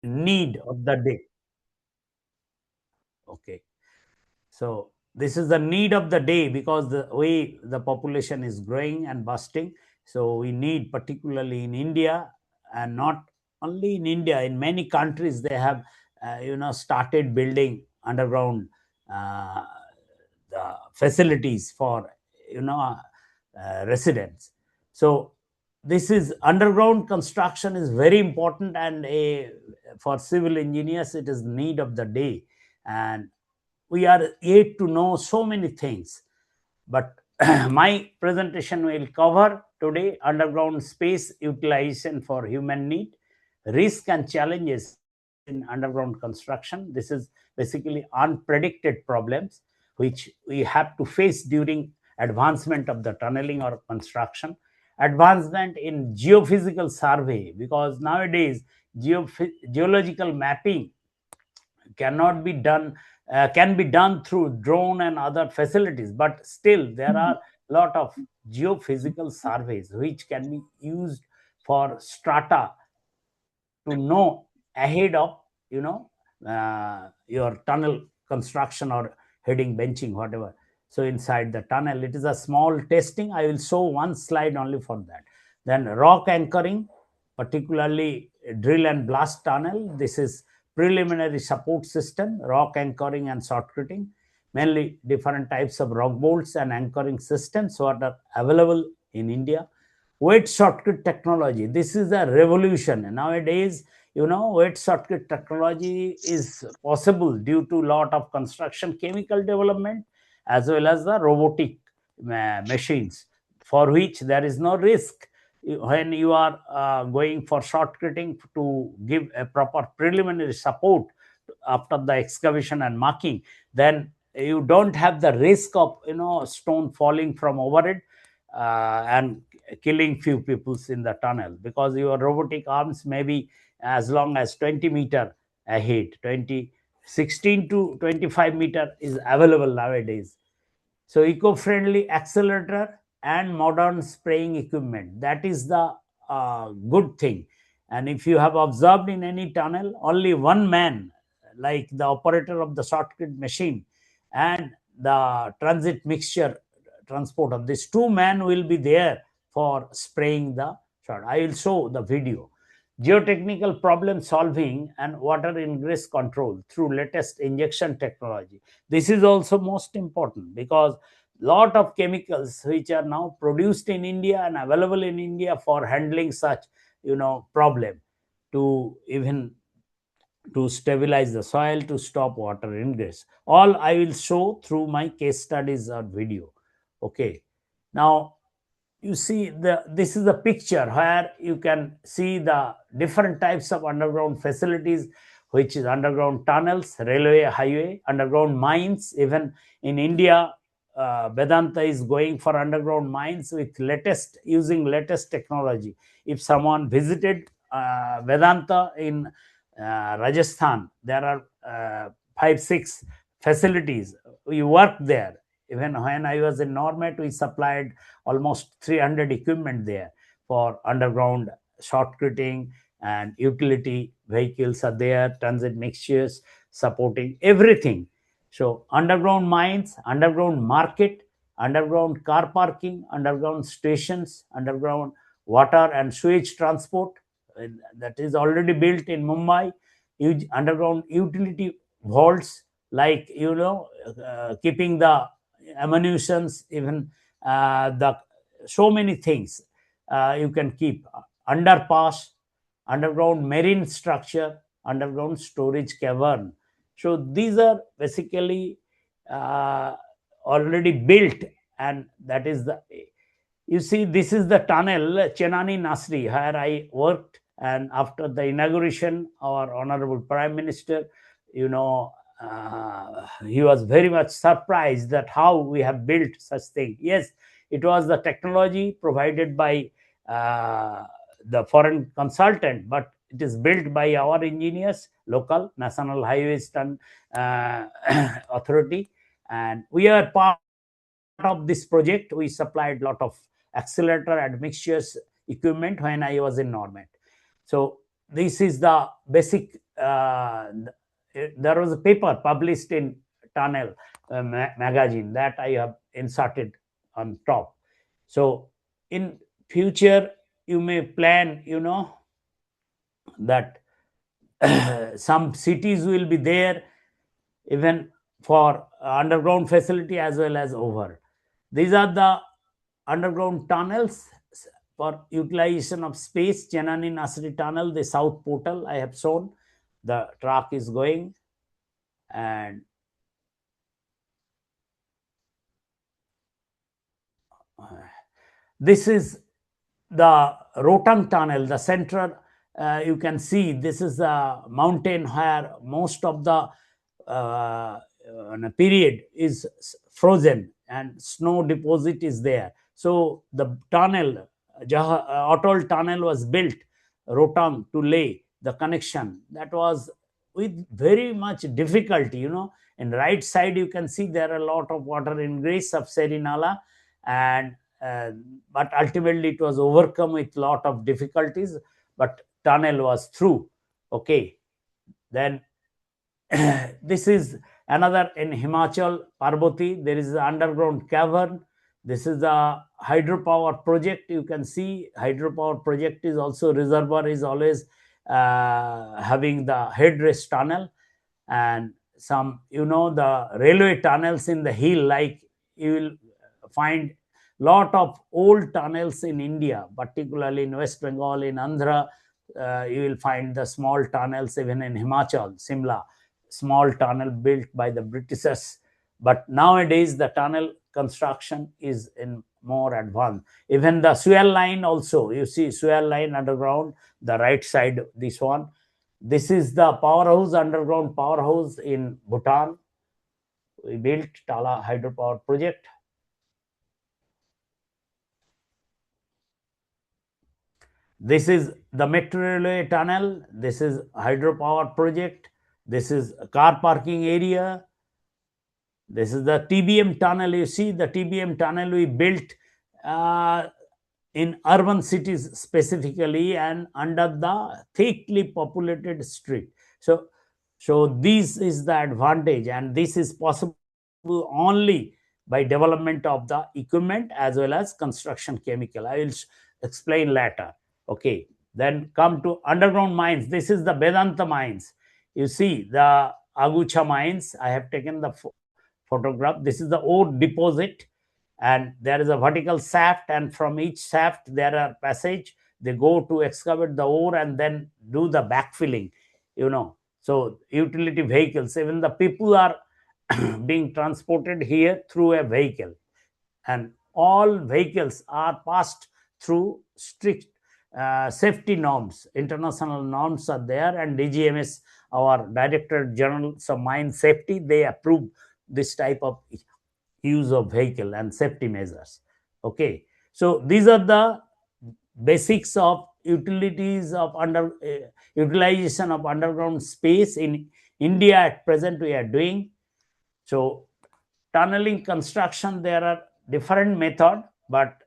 need of the day. Okay. So this is the need of the day because the way the population is growing and busting. So we need, particularly in India, and not only in India, in many countries they have, started building underground uh, the facilities for residents. So this is underground construction is very important, and for civil engineers it is need of the day. And we are yet to know so many things, but my presentation will cover today underground space utilization for human need, risk and challenges in underground construction. This is basically unpredicted problems which we have to face during advancement of the tunneling or construction. Advancement in geophysical survey, because nowadays geological mapping cannot be done can be done through drone and other facilities, but still there are a lot of geophysical surveys which can be used for strata to know ahead of your tunnel construction or heading benching, whatever. So inside the tunnel it is a small testing. I will show one slide only for that. Then rock anchoring, particularly drill and blast tunnel. This is preliminary support system, rock anchoring and shotcreting. Mainly different types of rock bolts and anchoring systems what are available in India. Wet shotcrete technology, this is a revolution nowadays. Wet shotcrete technology is possible due to lot of construction chemical development as well as the robotic machines, for which there is no risk. When you are going for shotcreting to give a proper preliminary support after the excavation and marking, then you don't have the risk of stone falling from overhead and killing few peoples in the tunnel, because your robotic arms may be as long as 20-meter ahead. 20 16 to 25-meter is available nowadays. So eco-friendly accelerator and modern spraying equipment, that is the good thing. And if you have observed in any tunnel, only one man, like the operator of the shotcrete machine and the transit mixture transport of these two men will be there for spraying the shot. I will show the video. Geotechnical problem solving and water ingress control through latest injection technology. This is also most important because lot of chemicals which are now produced in India and available in India for handling such problem, to even to stabilize the soil, to stop water ingress. All I will show through my case studies or video. Okay. Now you see this is a picture where you can see the different types of underground facilities, which is underground tunnels, railway, highway, underground mines. Even in India, Vedanta is going for underground mines with latest, using latest technology. If someone visited Vedanta in Rajasthan, there are 5 6 facilities. We work there. Even when I was in Normet, we supplied almost 300 equipment there for underground shotcreting, and utility vehicles are there, transit mixtures supporting everything. So underground mines, underground market, underground car parking, underground stations, underground water and sewage transport, that is already built in Mumbai. Huge underground utility vaults, like keeping the ammunitions, even the so many things you can keep. Underpass, underground marine structure, underground storage cavern. So these are basically uh, already built, and that is the, you see, this is the tunnel Chenani Nasri where I worked. And after the inauguration, our honorable prime minister, he was very much surprised that how we have built such thing. Yes, it was the technology provided by the foreign consultant, but it is built by our engineers, local National Highways uh, Authority. And we are part of this project. We supplied lot of accelerator and mixtures equipment when I was in Normet. So this is the basic. There was a paper published in Tunnel magazine that I have inserted on top. So in future, you may plan, that some cities will be there even for underground facility as well as over. These are the underground tunnels for utilization of space. Chenani Nasri Tunnel, the south portal I have shown. The truck is going, and this is the Rotang Tunnel, the central. You can see this is the mountain where most of the period is frozen and snow deposit is there. So the tunnel, Atoll Tunnel was built, Rotang, to lay the connection. That was with very much difficulty. In right side you can see there are a lot of water ingress of Serinala, and but ultimately it was overcome with lot of difficulties, but tunnel was through. Okay, then this is another in Himachal, Parvati. There is an underground cavern. This is a hydropower project. You can see hydropower project is also, reservoir is always having the headrest tunnel, and some, the railway tunnels in the hill, like you will find lot of old tunnels in India, particularly in West Bengal, in Andhra. You will find the small tunnels even in Himachal, Simla, small tunnel built by the Britishers. But nowadays the tunnel construction is in more advanced. Even the swell line also, you see swell line underground, the right side, this one. This is the powerhouse, underground powerhouse in Bhutan. We built Tala hydropower project. This is the metro railway tunnel. This is hydropower project. This is a car parking area. This is the TBM tunnel. You see the TBM tunnel we built in urban cities specifically and under the thickly populated street. So this is the advantage, and this is possible only by development of the equipment as well as construction chemical. I will explain later. Okay, then come to underground mines. This is the Vedanta mines. You see the Agucha mines. I have taken the photograph. This is the ore deposit, and there is a vertical shaft, and from each shaft there are passage. They go to excavate the ore and then do the backfilling. So utility vehicles, even the people are being transported here through a vehicle, and all vehicles are passed through strict safety norms. International norms are there, and DGMS, our Director General of Mine Safety, they approve this type of use of vehicle and safety measures. Okay, so these are the basics of utilities of utilization of underground space in India at present we are doing. So tunneling construction, there are different method, but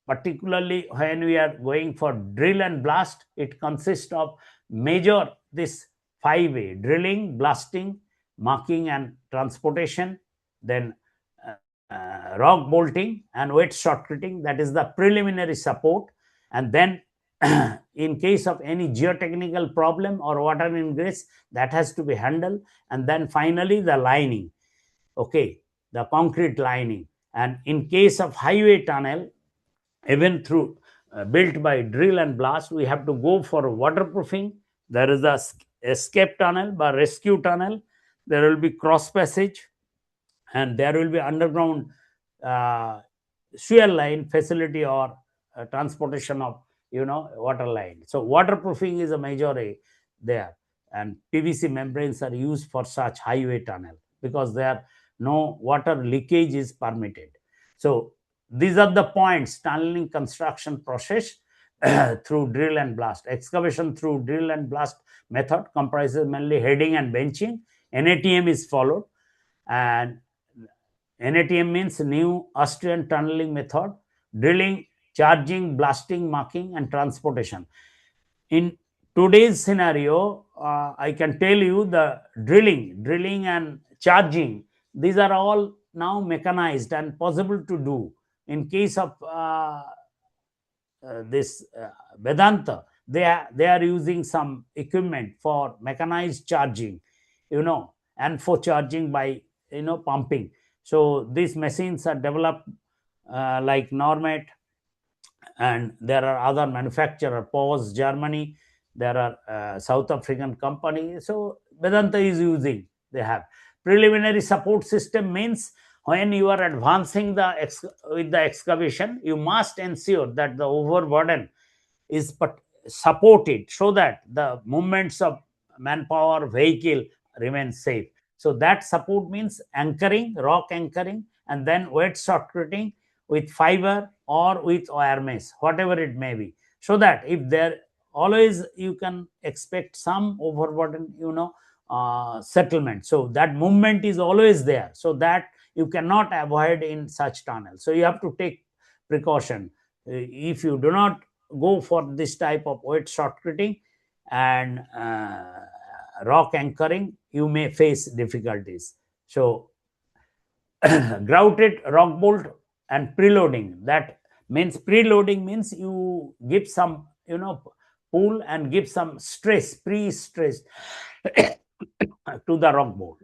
particularly when we are going for drill and blast, it consists of major this 5 way: drilling, blasting, marking and transportation, then rock bolting and wet shotcreting, that is the preliminary support. And then in case of any geotechnical problem or water ingress, that has to be handled. And then finally the lining. Okay, the concrete lining. And in case of highway tunnel, even through built by drill and blast, we have to go for waterproofing. There is a escape tunnel by rescue tunnel. There will be cross passage, and there will be underground uh, fuel line facility or transportation of water line. So waterproofing is a major there, and PVC membranes are used for such highway tunnel because there no water leakage is permitted. So these are the points: tunneling construction process through drill and blast. Excavation through drill and blast method comprises mainly heading and benching. NATM is followed, and NATM means New Austrian Tunneling Method: drilling, charging, blasting, marking, and transportation. In today's scenario, I can tell you the drilling and charging, these are all now mechanized and possible to do. In case of this Vedanta, they are using some equipment for mechanized charging, and for charging by pumping. So these machines are developed like Normet, and there are other manufacturer, POS Germany, there are South African company. So Vedanta is using, they have preliminary support system. Means when you are advancing with the excavation, you must ensure that the overburden is supported, so that the movements of manpower, vehicle remain safe. So that support means anchoring, rock anchoring, and then wet shotcreting with fiber or with wire mesh, whatever it may be, so that if there, always you can expect some overburden, settlement. So that movement is always there, so that you cannot avoid in such tunnel. So you have to take precaution. If you do not go for this type of wet shotcreting and rock anchoring, you may face difficulties. So grouted rock bolt and preloading, that means preloading means you give some pull and give some stress, pre-stress to the rock bolt.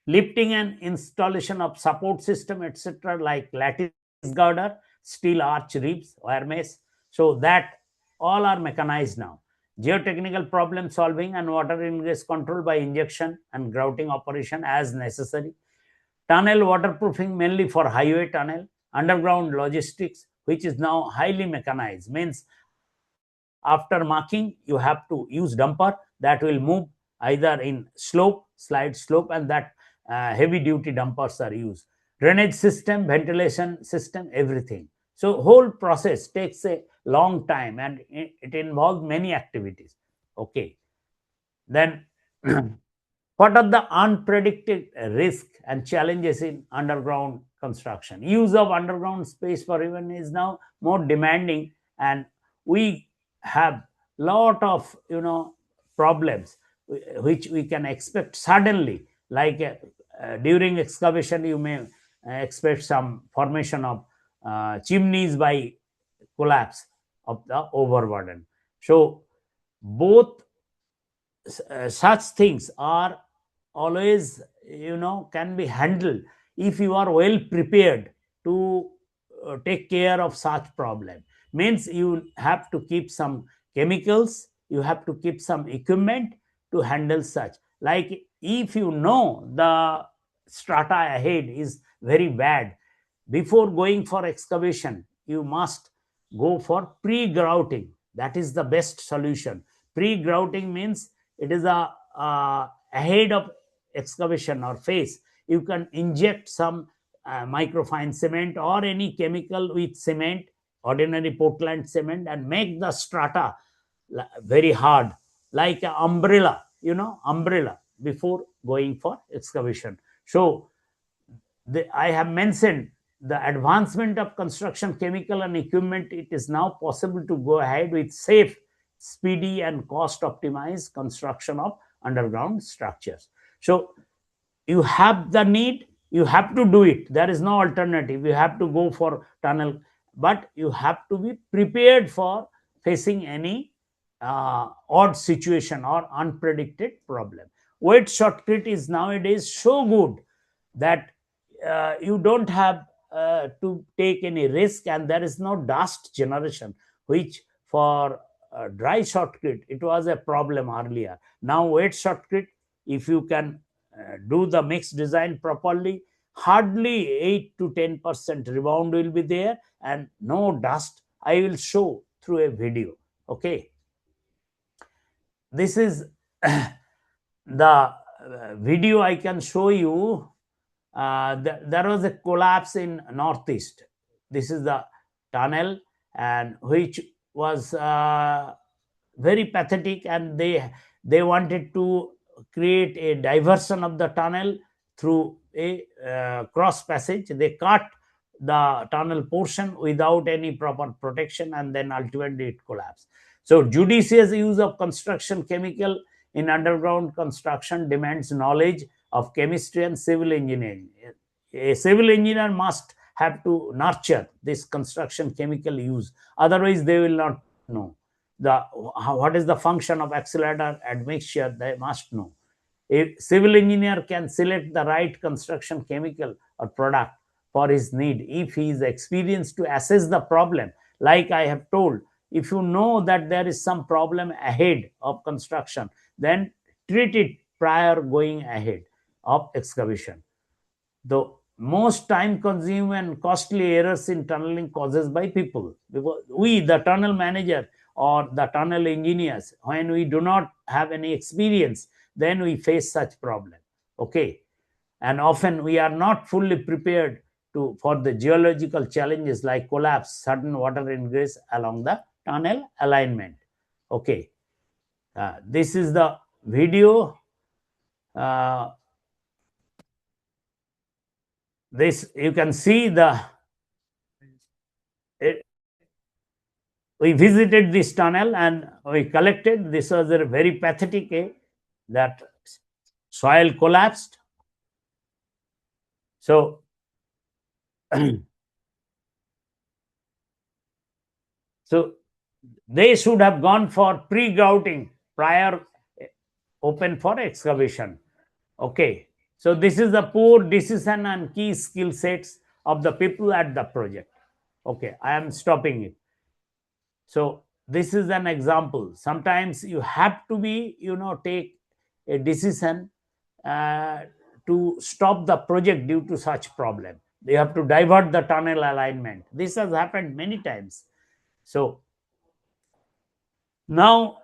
Lifting and installation of support system, etc., like lattice girder, steel arch ribs, wire mesh. So that all are mechanized now. Geotechnical problem solving and water ingress control by injection and grouting operation as necessary. Tunnel waterproofing mainly for highway tunnel. Underground logistics, which is now highly mechanized, means after marking you have to use dumper that will move either in slide slope, and that heavy duty dumpers are used. Drainage system, ventilation system, everything. So whole process takes a long time, and it involves many activities. Okay, then what are the unpredicted risks and challenges in underground construction? Use of underground space for even is now more demanding, and we have lot of problems which we can expect suddenly. Like during excavation, you may expect some formation of chimneys by collapse of the overburden. So both such things are always can be handled if you are well prepared to take care of such problem. Means you have to keep some chemicals, you have to keep some equipment to handle such. Like if you know the strata ahead is very bad, before going for excavation you must go for pre-grouting. That is the best solution. Pre-grouting means it is ahead of excavation or phase. You can inject some microfine cement or any chemical with cement, ordinary Portland cement, and make the strata very hard, like an umbrella, umbrella, before going for excavation. So I have mentioned the advancement of construction chemical and equipment. It is now possible to go ahead with safe, speedy, and cost optimized construction of underground structures. So you have the need, you have to do it. There is no alternative. You have to go for tunnel, but you have to be prepared for facing any odd situation or unpredicted problem. Wet shotcrete is nowadays so good that you don't have to take any risk, and there is no dust generation, which for dry shotcrete it was a problem earlier. Now wet shotcrete, if you can do the mix design properly, hardly 8 to 10% rebound will be there and no dust. I will show through a video. Okay, this is the video I can show you. There was a collapse in northeast. This is the tunnel, and which was very pathetic, and they wanted to create a diversion of the tunnel through a cross passage. They cut the tunnel portion without any proper protection, and then ultimately it collapsed. So judicious use of construction chemical in underground construction demands knowledge of chemistry and civil engineering. A civil engineer must have to nurture this construction chemical use. Otherwise, they will not know what is the function of accelerator admixture. They must know. A civil engineer can select the right construction chemical or product for his need if he is experienced to assess the problem. Like I have told, if you know that there is some problem ahead of construction, then treat it prior going ahead of excavation. The most time consuming and costly errors in tunneling causes by people, because we, the tunnel manager or the tunnel engineers, when we do not have any experience, then we face such problem. Okay, and often we are not fully prepared for the geological challenges like collapse, sudden water ingress along the tunnel alignment. Okay, this is the video. uh, this you can see the it, we visited this tunnel and we collected. This was a very pathetic that soil collapsed. So so they should have gone for pre-grouting prior open for excavation. Okay, so this is the poor decision and key skill sets of the people at the project. Okay, I am stopping it. So this is an example. Sometimes you have to be, take a decision uh, to stop the project due to such problem. You have to divert the tunnel alignment. This has happened many times. So now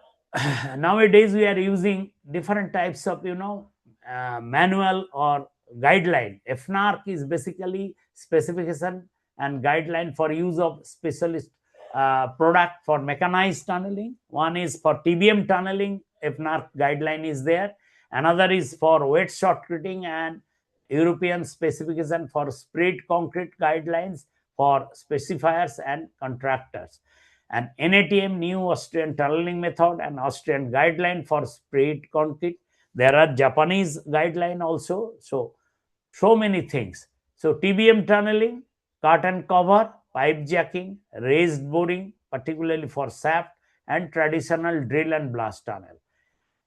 nowadays we are using different types of manual or guideline. FNARC is basically specification and guideline for use of specialist product for mechanized tunneling. One is for TBM tunneling, FNARC guideline is there. Another is for wet shotcreting and European specification for sprayed concrete guidelines for specifiers and contractors, and NATM, New Austrian Tunneling Method, and Austrian Guideline for sprayed concrete. There are Japanese guideline also. So many things. So TBM tunneling, cut and cover, pipe jacking, raised boring, particularly for shaft, and traditional drill and blast tunnel.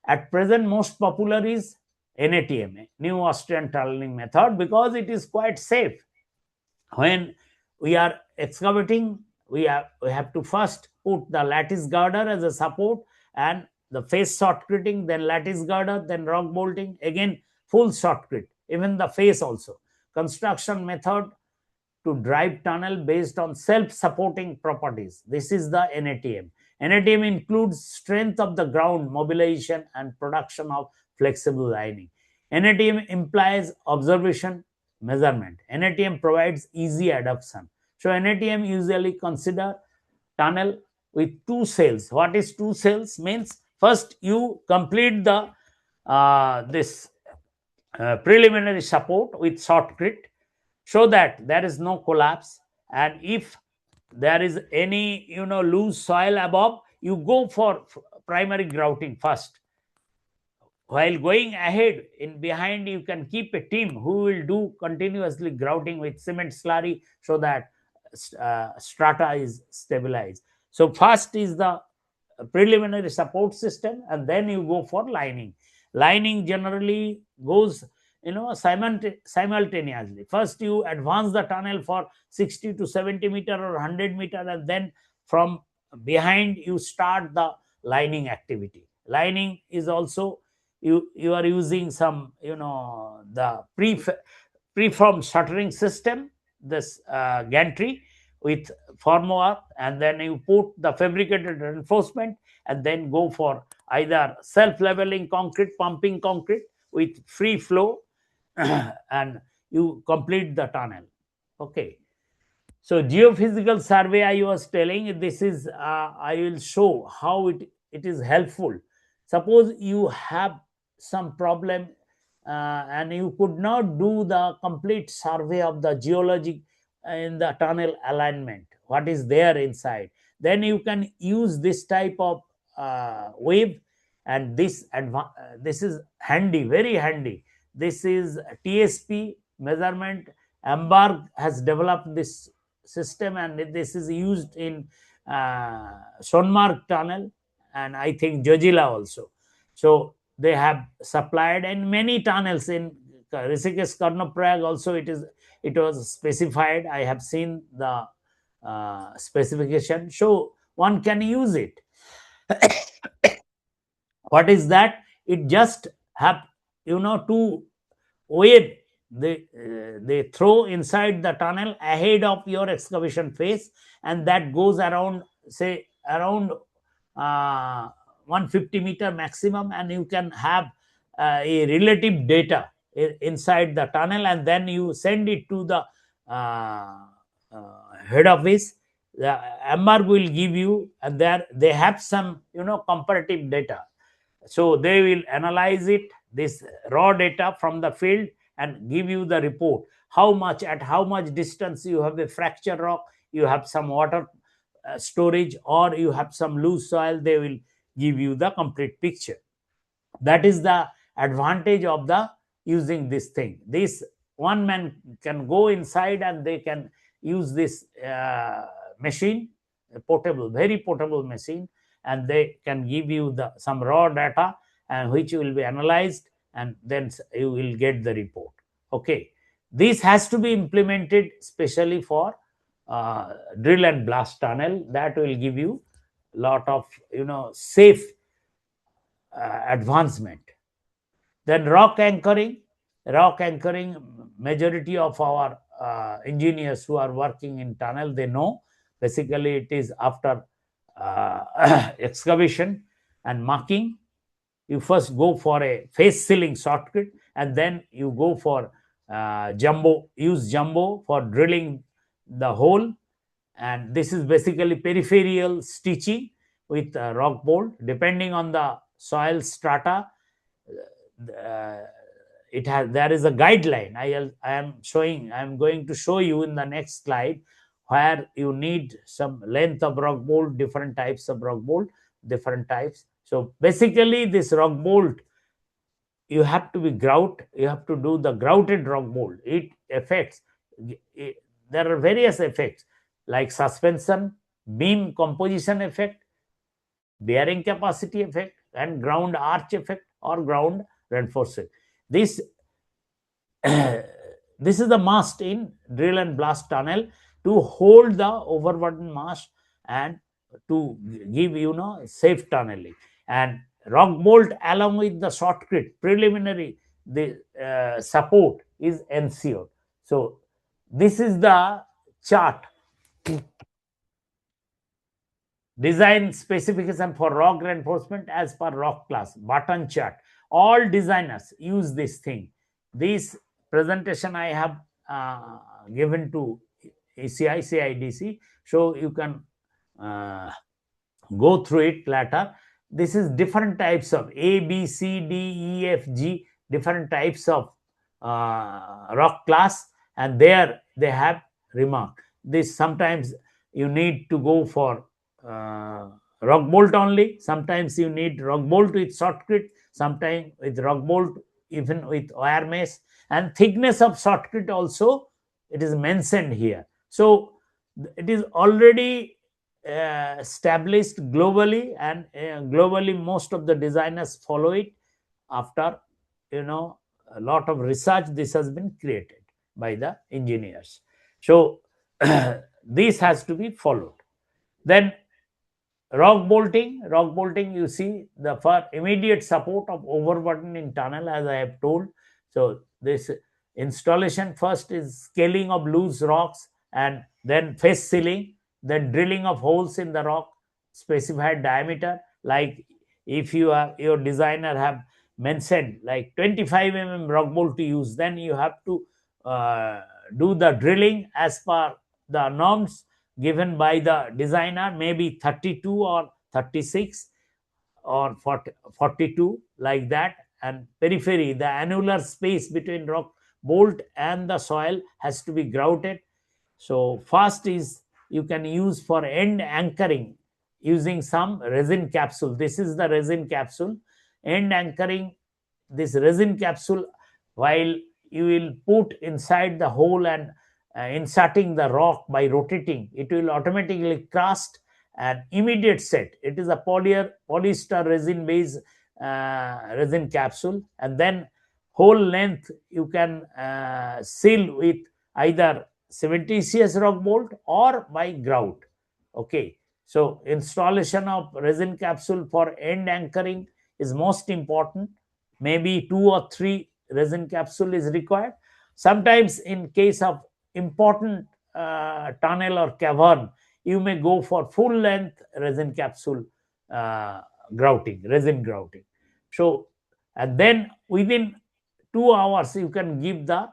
At present, most popular is NATM, New Austrian Tunneling Method, because it is quite safe. When we are excavating, we have to first put the lattice girder as a support, and the face shotcreting, then lattice girder, then rock bolting, again full shotcrete, even the face also. Construction method to drive tunnel based on self-supporting properties. This is the NATM. NATM includes strength of the ground, mobilization, and production of flexible lining. NATM implies observation, measurement. NATM provides easy adoption. So NATM usually consider tunnel with two cells. What is two cells? Means first you complete the this preliminary support with shotcrete, so that there is no collapse, and if there is any loose soil above, you go for primary grouting first. While going ahead, in behind you can keep a team who will do continuously grouting with cement slurry, so that strata is stabilized. So first is the preliminary support system, and then you go for lining. Lining generally goes simultaneously. First you advance the tunnel for 60 to 70 meter or 100 meter, and then from behind you start the lining activity. Lining is also, you are using some the preformed shuttering system, this gantry with formwork, and then you put the fabricated reinforcement, and then go for either self-leveling concrete, pumping concrete with free flow, and you complete the tunnel. Okay, so geophysical survey, I was telling, this is I will show how it is helpful. Suppose you have some problem, and you could not do the complete survey of the geologic in the tunnel alignment, what is there inside, then you can use this type of wave. And this is handy, very handy. This is TSP measurement. Amberg has developed this system, and this is used in Sonmark tunnel, and I think Jojila also. So they have supplied, and many tunnels in Rishikesh, Karnaprayag also it was specified. I have seen the specification, so one can use it. What is that? It just have, two wave they throw inside the tunnel ahead of your excavation phase, and that goes around, say, around 150-meter maximum, and you can have a relative data inside the tunnel, and then you send it to the head office. The MR will give you, and there they have some comparative data. So they will analyze it, this raw data from the field, and give you the report. At how much distance you have a fracture rock, you have some water storage, or you have some loose soil. They will give you the complete picture. That is the advantage of the using this thing. This one man can go inside, and they can use this machine, a portable, very portable machine, and they can give you some raw data, and which will be analyzed, and then you will get the report. Okay, this has to be implemented especially for drill and blast tunnel. That will give you a lot of safe advancement. Then rock anchoring. Majority of our engineers who are working in tunnel, they know. Basically, it is after excavation and marking. You first go for a face sealing shotcut, and then you go for use jumbo for drilling the hole. And this is basically peripheral stitching with rock bolt, depending on the soil strata. There is a guideline. I'm going to show you in the next slide, where you need some length of rock bolt, different types of rock bolt, different types. So basically, this rock bolt, you have to do the grouted rock bolt. There are various effects, like suspension, beam composition effect, bearing capacity effect, and ground arch effect or ground reinforcement. This this is the must in drill and blast tunnel, to hold the overburden mass and to give safe tunneling. And rock bolt along with the shotcrete preliminary, the support is ensured. So this is the chart. Design specification for rock reinforcement as per rock class, button chart. All designers use this thing. This presentation I have given to ACI, CIDC, so you can go through it later. This is different types of A, B, C, D, E, F, G, different types of rock class, and there they have remarked this. Sometimes you need to go for rock bolt only. Sometimes you need rock bolt with shotcrete. Sometimes with rock bolt, even with wire mesh. And thickness of shotcrete also, it is mentioned here. So it is already established globally, and globally most of the designers follow it. After a lot of research, this has been created by the engineers. So this has to be followed. Then rock bolting, you see, for immediate support of overburden in tunnel, as I have told. So this installation first is scaling of loose rocks, and then face sealing, then drilling of holes in the rock, specified diameter. Like if your designer have mentioned like 25 rock bolt to use, then you have to do the drilling as per the norms given by the designer, maybe 32 or 36 or 42, like that. And periphery, the annular space between rock bolt and the soil, has to be grouted. So first is you can use for end anchoring using some resin capsule. This is the resin capsule. End anchoring this resin capsule, while you will put inside the hole and inserting the rock by rotating, it will automatically cast an immediate set. It is a polyester resin based resin capsule, and then whole length you can seal with either cementitious rock bolt or by grout. Okay, so installation of resin capsule for end anchoring is most important. Maybe 2 or 3 resin capsule is required. Sometimes in case of important tunnel or cavern, you may go for full length resin capsule resin grouting. So, and then within 2 hours you can give the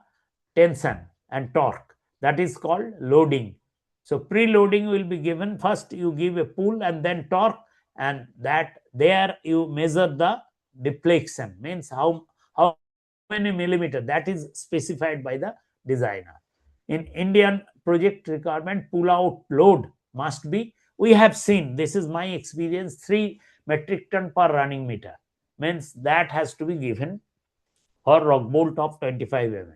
tension and torque, that is called loading. So preloading will be given. First you give a pull and then torque, and that there you measure the deflection, means how many millimeter, that is specified by the designer. In Indian project requirement, pull out load must be, we have seen, this is my experience, 3 metric ton per running meter, means that has to be given for rock bolt of 25 mm.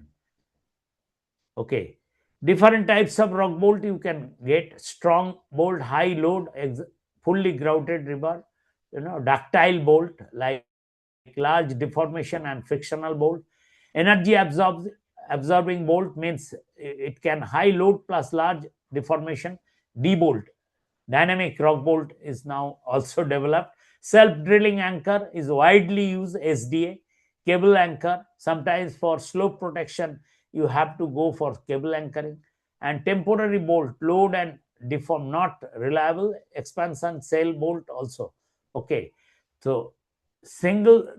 Okay, different types of rock bolt you can get: strong bolt, high load, fully grouted rebar, ductile bolt like large deformation and frictional bolt. Energy absorbing bolt means it can high load plus large deformation. D bolt, dynamic rock bolt, is now also developed. Self drilling anchor is widely used, SDA. Cable anchor, sometimes for slope protection you have to go for cable anchoring. And temporary bolt, load and deform, not reliable. Expansion cell bolt also. Okay, so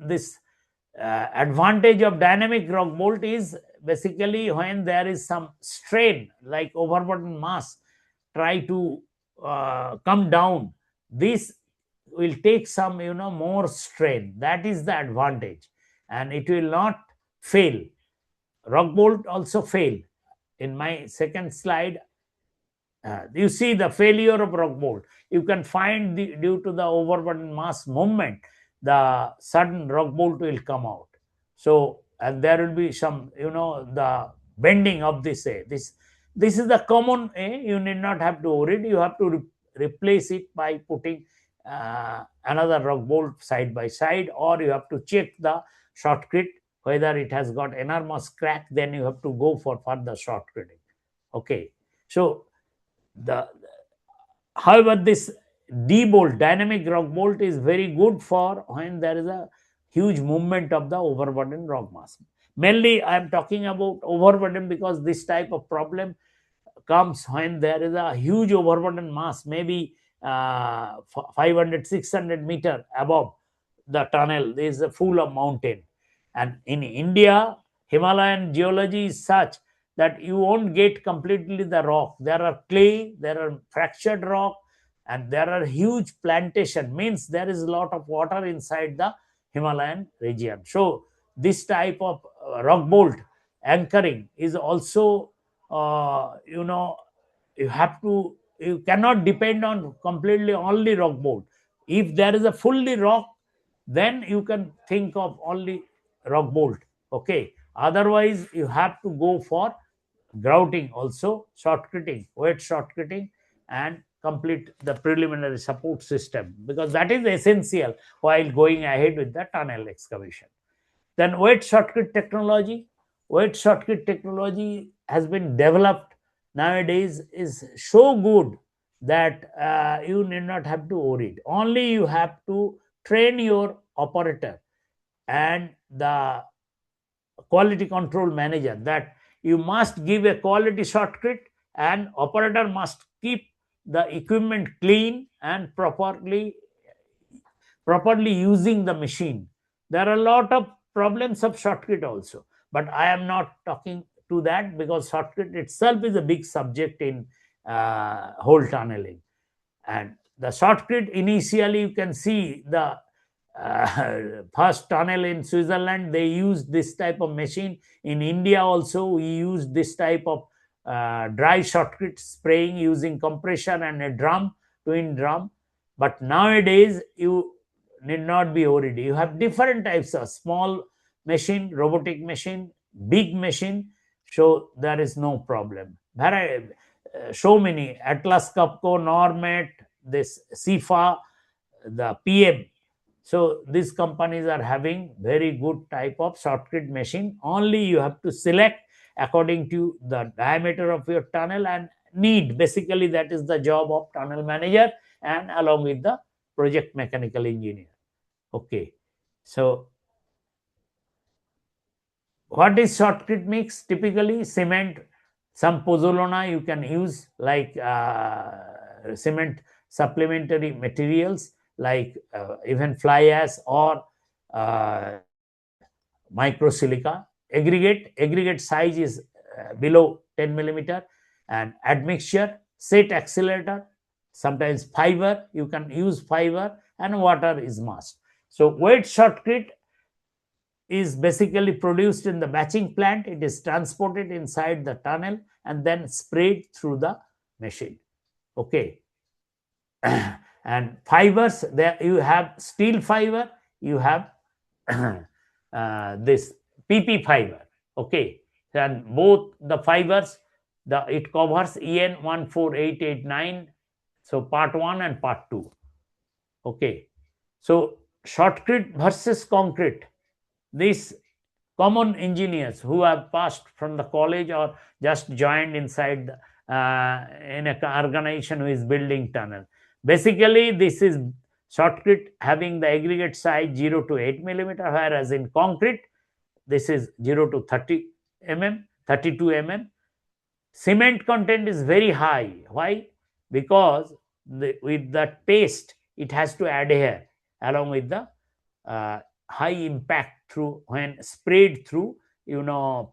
this advantage of dynamic rock bolt is basically when there is some strain like overburden mass try to come down, this will take some more strain. That is the advantage, and it will not fail. Rock bolt also fail. In my second slide, you see the failure of rock bolt. You can find due to the overburden mass movement, the sudden rock bolt will come out. So, and there will be some, the bending of this A. This is the common A. You need not have to worry. You have to replace it by putting another rock bolt side by side, or you have to check the shortcut whether it has got enormous crack. Then you have to go for further shortcutting. Okay, so however, this D bolt, dynamic rock bolt, is very good for when there is a huge movement of the overburden rock mass. Mainly I am talking about overburden because this type of problem comes when there is a huge overburden mass, maybe 500 600 meter above the tunnel. There is a full of mountain, and in India Himalayan geology is such that you won't get completely the rock. There are clay, there are fractured rock, and there are huge plantation, means there is a lot of water inside the Himalayan region. So this type of rock bolt anchoring is also you cannot depend on completely only rock bolt. If there is a fully rock, then you can think of only rock bolt. Okay, otherwise you have to go for grouting also, shortcutting, wet shortcutting, and complete the preliminary support system, because that is essential while going ahead with the tunnel excavation. Then wet shortcut technology. Wet shortcut technology has been developed nowadays, is so good that you need not have to worry. Only you have to train your operator and the quality control manager that you must give a quality shortcut, and operator must keep the equipment clean and properly using the machine. There are a lot of problems of shortcut also, but I am not talking to that because shortcut itself is a big subject in hole tunneling. And the shortcut, initially you can see the first tunnel in Switzerland, they used this type of machine. In India also we use this type of dry shotcrete spraying using compressor and a drum, twin drum. But nowadays you need not be worried. You have different types of small machine, robotic machine, big machine, so there is no problem. So many Atlas Copco, Normet, this CIFA, the PM. So these companies are having very good type of shotcrete machine. Only you have to select according to the diameter of your tunnel and need. Basically, that is the job of tunnel manager and along with the project mechanical engineer. Okay. So what is shotcrete mix? Typically cement, some pozzolana you can use, like cement supplementary materials like even fly ash or uh, microsilica. Aggregate size is below 10 millimeter, and admixture, set accelerator, sometimes fiber, you can use fiber, and water is must. So wet shotcrete is basically produced in the batching plant. It is transported inside the tunnel and then sprayed through the machine. Okay. And fibers, there you have steel fiber, you have this PP fiber. Okay. And both the fibers, it covers EN 14889. So part 1 and part 2. Okay. So shotcrete versus concrete. These common engineers who have passed from the college or just joined inside in an organization who is building tunnel. Basically, this is shotcrete having the aggregate size 0 to 8 millimeter, whereas in concrete, this is 0 to 30 mm, 32 mm. Cement content is very high. Why? Because with that paste, it has to adhere along with the high impact through when sprayed through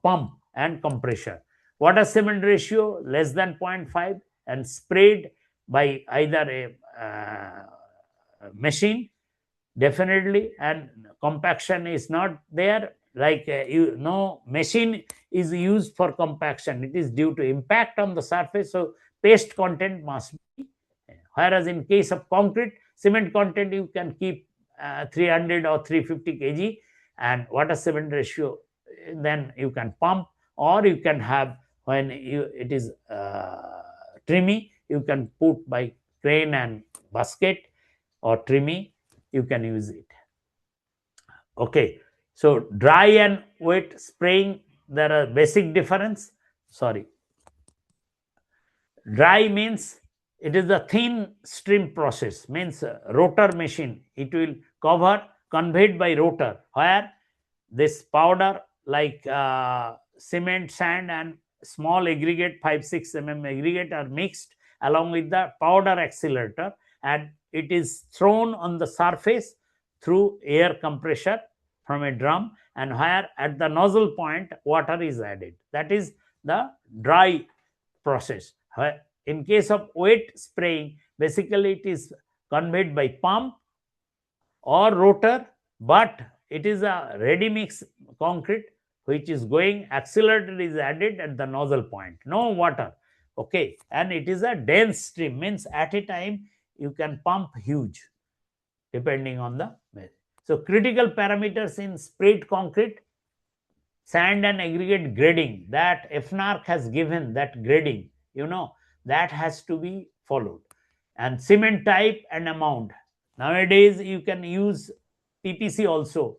pump and compressor. Water cement ratio less than 0.5 and sprayed by either a machine, definitely, and compaction is not there. Like machine is used for compaction. It is due to impact on the surface, so paste content must be. Whereas in case of concrete, cement content you can keep 300 or 350 kg, and water cement ratio then you can pump, or you can have when it is trimmy, you can put by crane and basket or trimmy, you can use it. Okay. So dry and wet spraying, there are basic difference. Sorry. Dry means it is a thin stream process, means rotor machine. It will conveyed by rotor, where this powder like cement, sand, and small aggregate 5-6 mm aggregate are mixed along with the powder accelerator, and it is thrown on the surface through air compressor from a drum, and where at the nozzle point water is added. That is the dry process. In case of wet spraying, basically it is conveyed by pump or rotor, but it is a ready mix concrete which is going, accelerator is added at the nozzle point, no water. Okay. And it is a dense stream, means at a time you can pump huge depending on the method. So critical parameters in sprayed concrete: sand and aggregate grading, that FNARC has given that grading, that has to be followed. And cement type and amount. Nowadays you can use PPC also.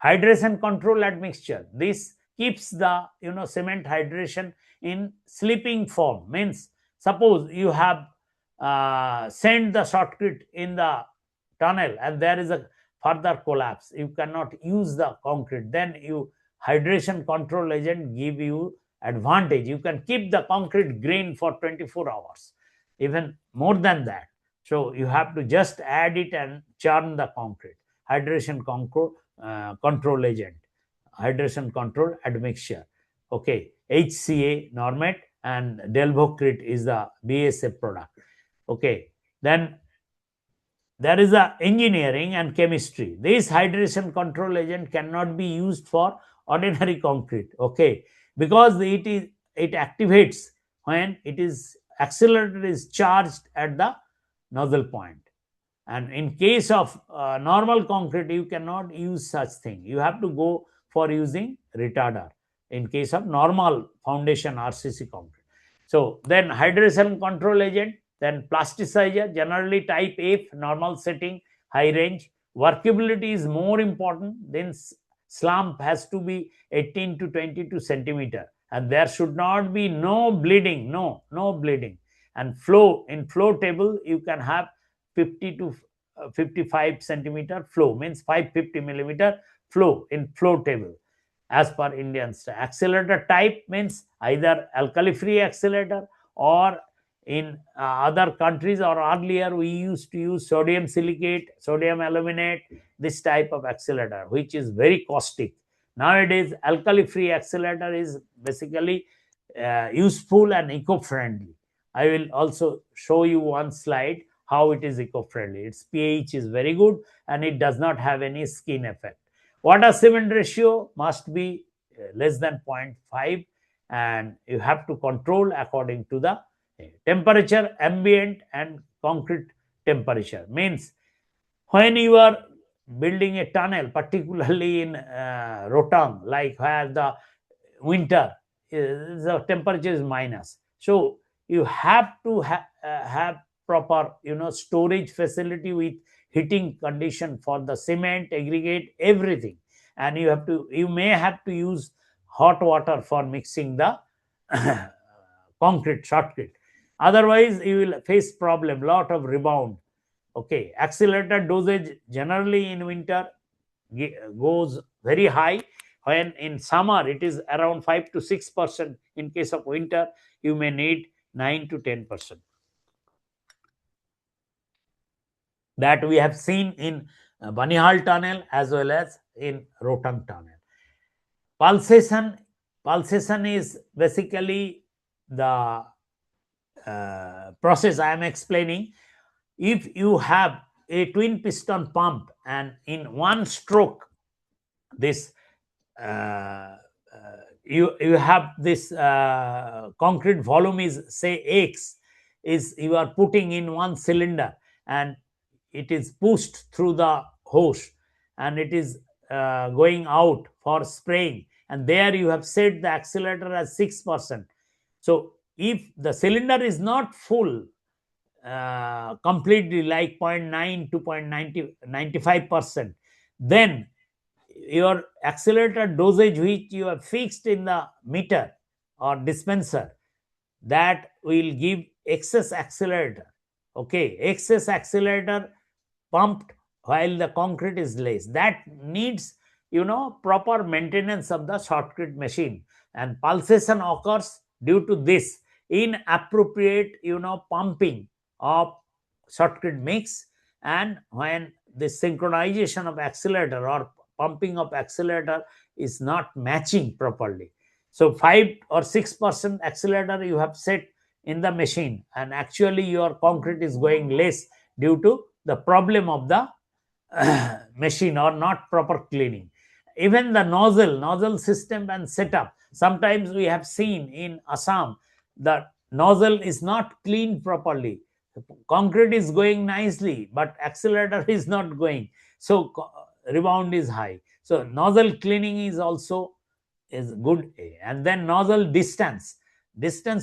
Hydration control admixture. This keeps the cement hydration in sleeping form. Means suppose you have sent the shotcrete in the tunnel and there is a further collapse, you cannot use the concrete, then hydration control agent give you advantage. You can keep the concrete green for 24 hours, even more than that. So you have to just add it and churn the concrete. Hydration control agent, hydration control admixture. Okay. HCA, Normet, and Delvocrete is the BASF product. Okay. Then there is a engineering and chemistry. This hydration control agent cannot be used for ordinary concrete. Okay. Because it is it activates when it is accelerator is charged at the nozzle point. And in case of normal concrete, you cannot use such thing. You have to go for using retarder in case of normal foundation RCC concrete. So then hydration control agent, then plasticizer, generally type F, normal setting, high range. Workability is more important. Then slump has to be 18 to 22 centimeter, and there should not be no bleeding, no bleeding. And flow, in flow table you can have 50 to 55 centimeter flow, means 550 millimeter flow in flow table as per Indian style. Accelerator type means either alkali free accelerator, or in other countries or earlier we used to use sodium silicate, sodium aluminate, this type of accelerator, which is very caustic. Nowadays alkali free accelerator is basically useful and eco-friendly. I will also show you one slide how it is eco-friendly. Its pH is very good and it does not have any skin effect. Water cement ratio must be less than 0.5, and you have to control according to the temperature, ambient and concrete temperature. Means when you are building a tunnel, particularly in Rotang, like where the winter the temperature is minus, so you have to have proper storage facility with heating condition for the cement, aggregate, everything. And you may have to use hot water for mixing the concrete shotcrete. Otherwise you will face problem, lot of rebound. Okay, accelerator dosage generally in winter goes very high, when in summer it is around 5 to 6%. In case of winter you may need 9 to 10%. That we have seen in Banihal tunnel as well as in Rotang tunnel. Pulsation is basically the process I am explaining. If you have a twin piston pump and in one stroke this you have this concrete volume is say X, is you are putting in one cylinder and it is pushed through the hose and it is going out for spraying, and there you have set the accelerator as 6%. So if the cylinder is not full completely, like 0.9 to 0.95%, then your accelerator dosage which you have fixed in the meter or dispenser, that will give excess accelerator. Okay, excess accelerator pumped while the concrete is less. That needs proper maintenance of the shotcrete machine, and pulsation occurs due to this inappropriate pumping of shotcrete mix, and when the synchronization of accelerator or pumping of accelerator is not matching properly. So 5 or 6% accelerator you have set in the machine, and actually your concrete is going less due to the problem of the machine or not proper cleaning. Even the nozzle system and setup, sometimes we have seen in Assam the nozzle is not cleaned properly. Concrete is going nicely but accelerator is not going, so rebound is high. So nozzle cleaning is also is good. And then nozzle distance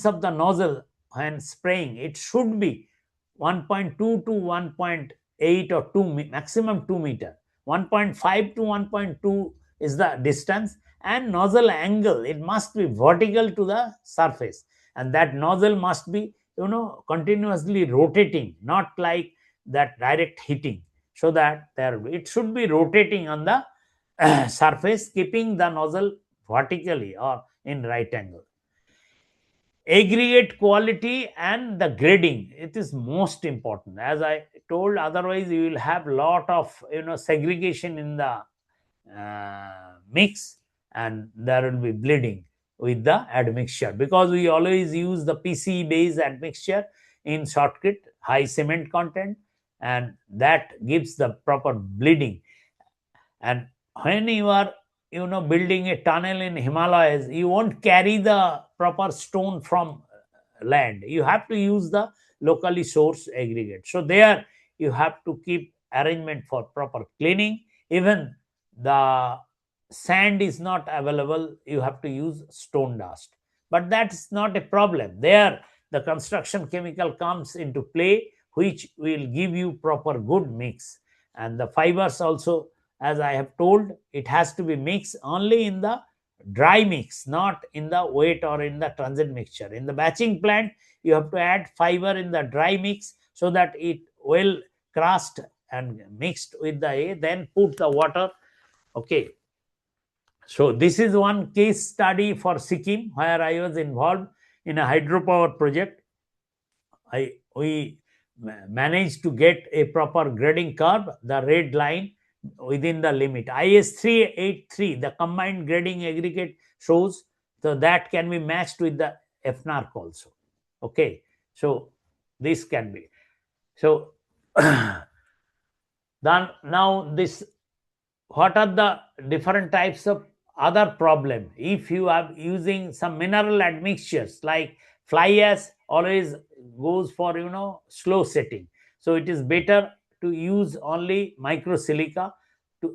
of the nozzle when spraying, it should be 1.2 to 1.8 or 2, maximum 2 meter. 1.5 to 1.2 is the distance, and nozzle angle, it must be vertical to the surface, and that nozzle must be continuously rotating, not like that direct hitting, so that it should be rotating on the surface, keeping the nozzle vertically or in right angle. Aggregate quality and the grading, it is most important, as I told. Otherwise you will have lot of segregation in the mix, and there will be bleeding with the admixture, because we always use the PCE based admixture in shotcrete, high cement content, and that gives the proper bleeding. And when you are building a tunnel in Himalayas, you won't carry the proper stone from land. You have to use the locally sourced aggregate. So there you have to keep arrangement for proper cleaning. Even the sand is not available, you have to use stone dust. But that's not a problem. There the construction chemical comes into play, which will give you proper good mix. And the fibers also, as I have told, it has to be mixed only in the dry mix, not in the wet or in the transient mixture. In the batching plant, you have to add fiber in the dry mix so that it well crushed and mixed with the A, then put the water. Okay. So this is one case study for Sikkim where I was involved in a hydropower project. We managed to get a proper grading curve, the red line within the limit. IS 383, the combined grading aggregate shows, so that can be matched with the FNARC also. Okay, so this can be. So then now this, what are the different types of other problem? If you are using some mineral admixtures like fly ash, always goes for slow setting, so it is better to use only microsilica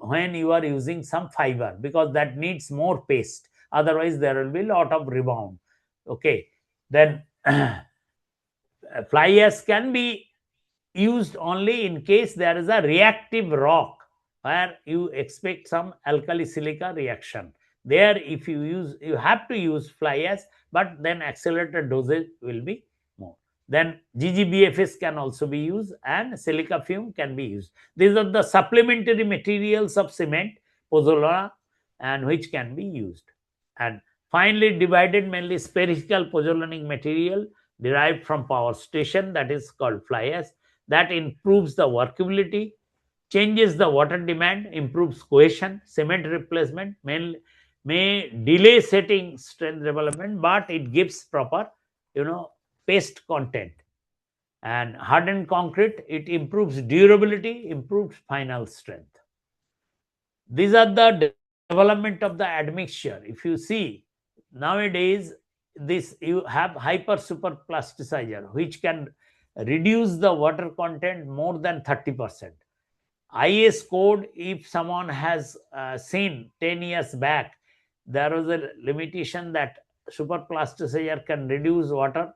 when you are using some fiber, because that needs more paste, otherwise there will be a lot of rebound. Okay, then fly ash can be used only in case there is a reactive rock where you expect some alkali silica reaction. There, if you use, you have to use fly ash, but then accelerated dosage will be more. Then GGBFS can also be used and silica fume can be used. These are the supplementary materials of cement, pozzolana, and which can be used. And finally, divided mainly spherical pozzolanic material derived from power station, that is called fly ash, that improves the workability, changes the water demand, improves cohesion. Cement replacement may delay setting strength development, but it gives proper paste content. And hardened concrete, it improves durability, improves final strength. These are the development of the admixture. If you see nowadays, this you have hyper super plasticizer which can reduce the water content more than 30%. IS code, if someone has seen 10 years back, there was a limitation that super plasticizer can reduce water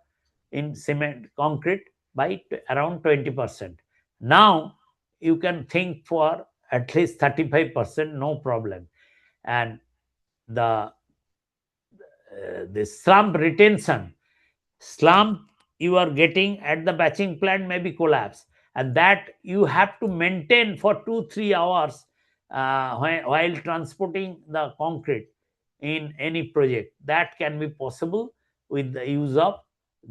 in cement concrete by around 20%. Now you can think for at least 35%, no problem. And the slump retention, slump you are getting at the batching plant may be collapse, and that you have to maintain for 2-3 hours while transporting the concrete in any project. That can be possible with the use of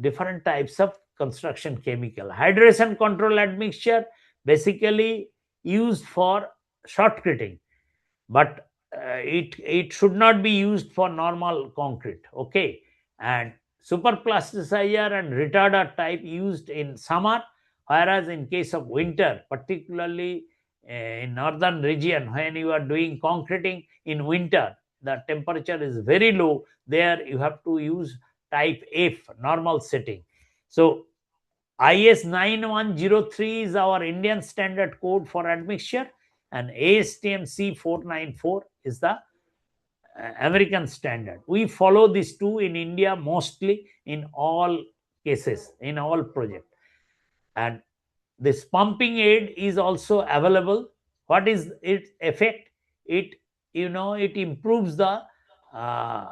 different types of construction chemical. Hydration control admixture basically used for shotcreting, but it should not be used for normal concrete. Okay, and super plasticizer and retarder type used in summer, whereas in case of winter, particularly in northern region, when you are doing concreting in winter, the temperature is very low, there you have to use type F, normal setting. So IS 9103 is our Indian standard code for admixture, and ASTM C494 is the American standard. We follow these two in India mostly in all cases, in all projects. And this pumping aid is also available. What is its effect? It improves the uh,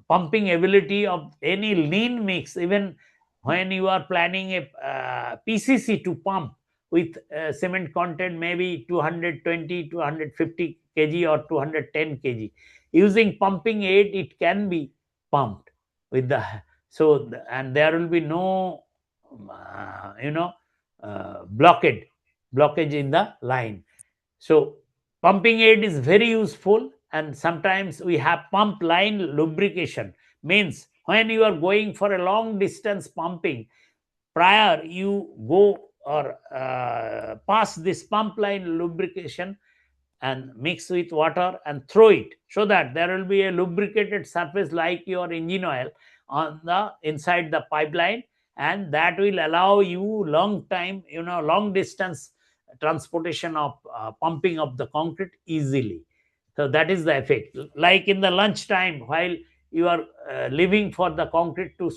pumping ability of any lean mix. Even when you are planning a PCC to pump with cement content maybe 220 250 kg or 210 kg, using pumping aid it can be pumped with the, so and there will be no blockage in the line. So pumping aid is very useful, and sometimes we have pump line lubrication. Means when you are going for a long distance pumping, prior you go or pass this pump line lubrication, and mix with water and throw it, so that there will be a lubricated surface like your engine oil on the inside the pipeline, and that will allow you long time, long distance transportation of pumping of the concrete easily. So that is the effect. Like in the lunch time, while you are leaving for the concrete to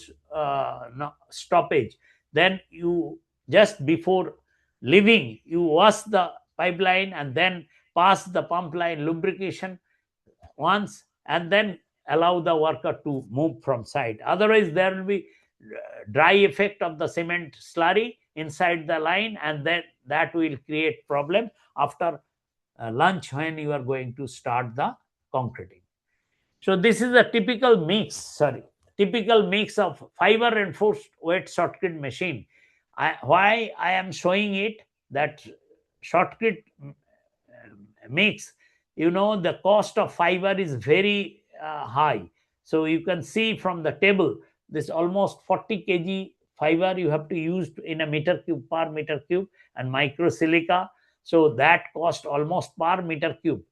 stoppage, then you, just before leaving, you wash the pipeline and then pass the pump line lubrication once, and then allow the worker to move from site. Otherwise there will be dry effect of the cement slurry inside the line, and then that will create problem after lunch when you are going to start the concreting. So this is a typical mix of fiber reinforced wet shotcrete machine. Why I am showing it, that shotcrete mix, the cost of fiber is very high. So you can see from the table, this almost 40 kg fiber you have to use in a meter cube, per meter cube, and micro silica. So that cost almost per meter cube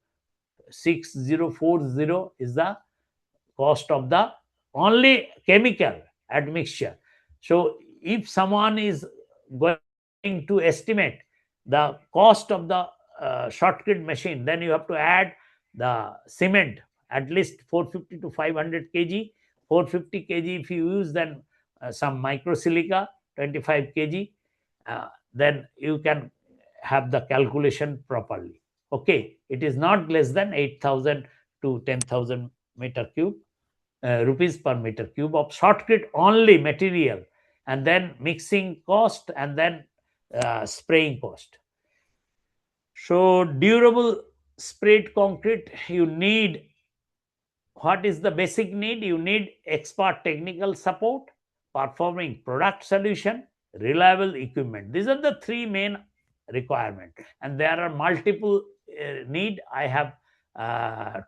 6040 is the cost of the only chemical admixture. So if someone is going to estimate the cost of the shotcrete machine, then you have to add the cement at least 450 to 500 kg. 450 kg if you use, then some microsilica 25 kg, then you can have the calculation properly. Okay, it is not less than 8,000 to 10,000 meter cube rupees per meter cube of shotcrete only material, and then mixing cost, and then spraying cost. So durable sprayed concrete, you need, what is the basic need? You need expert technical support, performing product solution, reliable equipment. These are the three main requirements, and there are multiple need I have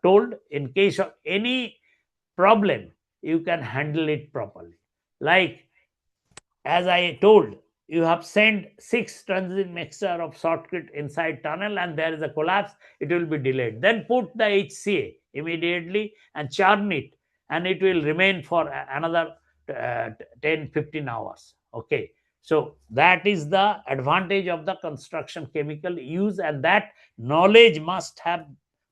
told. In case of any problem, you can handle it properly. Like, as I told, you have sent 6 tons in mixture of shotcrete inside tunnel, and there is a collapse, it will be delayed. Then put the HCA immediately and churn it, and it will remain for another 10-15 hours. Okay. So that is the advantage of the construction chemical use, and that knowledge must have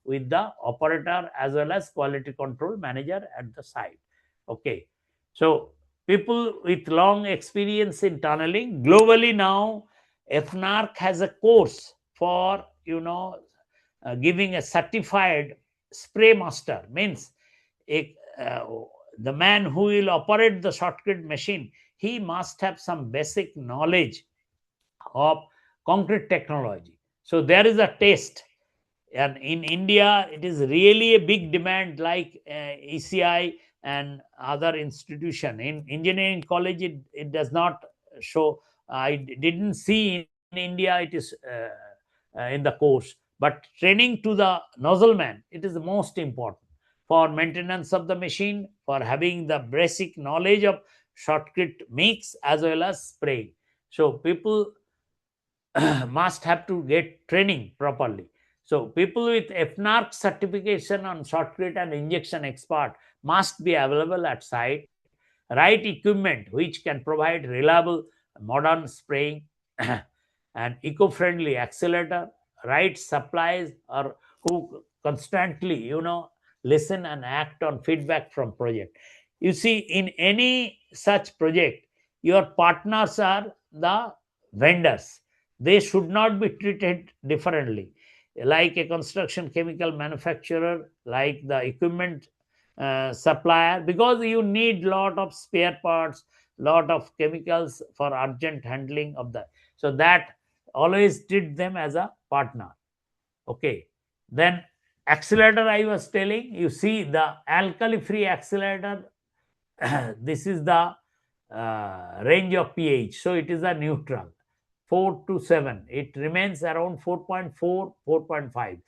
with the operator as well as quality control manager at the site. Okay. So people with long experience in tunneling globally now, FNARC has a course for giving a certified spray master, means a, the man who will operate the shotcrete machine, he must have some basic knowledge of concrete technology. So there is a test, and in India it is really a big demand, like ECI and other institution. In engineering college it does not show, I didn't see in India it is in the course, but training to the nozzleman, it is the most important for maintenance of the machine, for having the basic knowledge of shotcrete mix as well as spraying. So people must have to get training properly. So people with FNARC certification on shotcrete and injection expert must be available at site. Right equipment which can provide reliable modern spraying and eco-friendly accelerator, right supplies, or who constantly listen and act on feedback from project. You see, in any such project, your partners are the vendors. They should not be treated differently, like a construction chemical manufacturer, like the equipment supplier, because you need lot of spare parts, lot of chemicals for urgent handling of the, so that always treat them as a partner. Okay. Then accelerator, I was telling you, see the alkali free accelerator, this is the range of pH, so it is a neutral 4 to 7, it remains around 4.4, 4.5.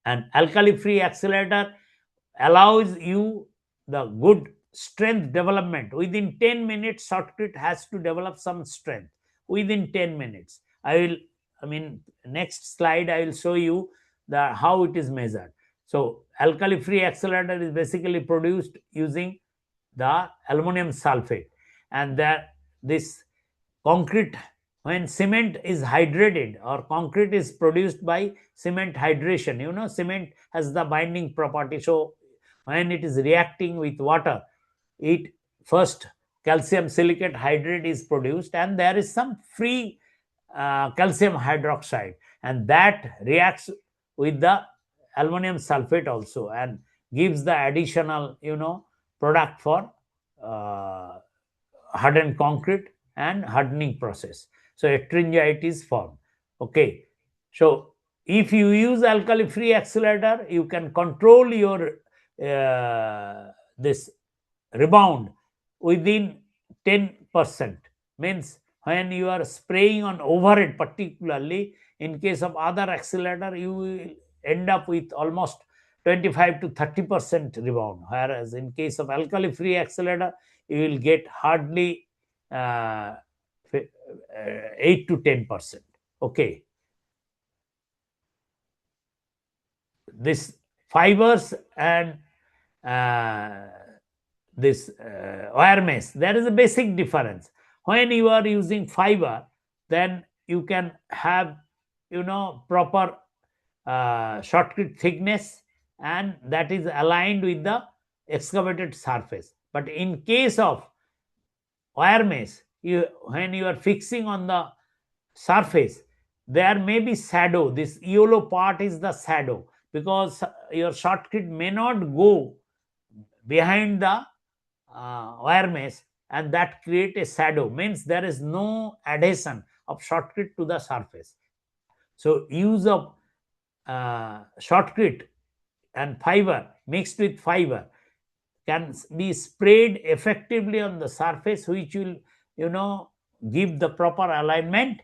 And alkali free accelerator allows you the good strength development. Within 10 minutes, shotcrete has to develop some strength within 10 minutes. I will I mean, next slide I will show you the how it is measured. So alkali free accelerator is basically produced using the aluminum sulfate, and that this concrete, when cement is hydrated or concrete is produced by cement hydration, cement has the binding property. So when it is reacting with water, it first calcium silicate hydrate is produced, and there is some free calcium hydroxide, and that reacts with the aluminum sulfate also and gives the additional product for uh, hardened concrete and hardening process. So ettringite is formed. Okay. So if you use alkali free accelerator, you can control your this rebound within 10%. Means when you are spraying on overhead, particularly in case of other accelerator, you will end up with almost 25 to 30% rebound, whereas in case of alkali free accelerator, you will get hardly uh, 8 to 10%. Okay. This fibers and uh, this wire mesh, there is a basic difference. When you are using fiber, then you can have proper shotcrete thickness, and that is aligned with the excavated surface. But in case of wire mesh, when you are fixing on the surface, there may be shadow. This yellow part is the shadow, because your shotcrete may not go behind the wire mesh, and that create a shadow, means there is no adhesion of shotcrete to the surface. So use of shotcrete and fiber mixed with fiber can be sprayed effectively on the surface, which will give the proper alignment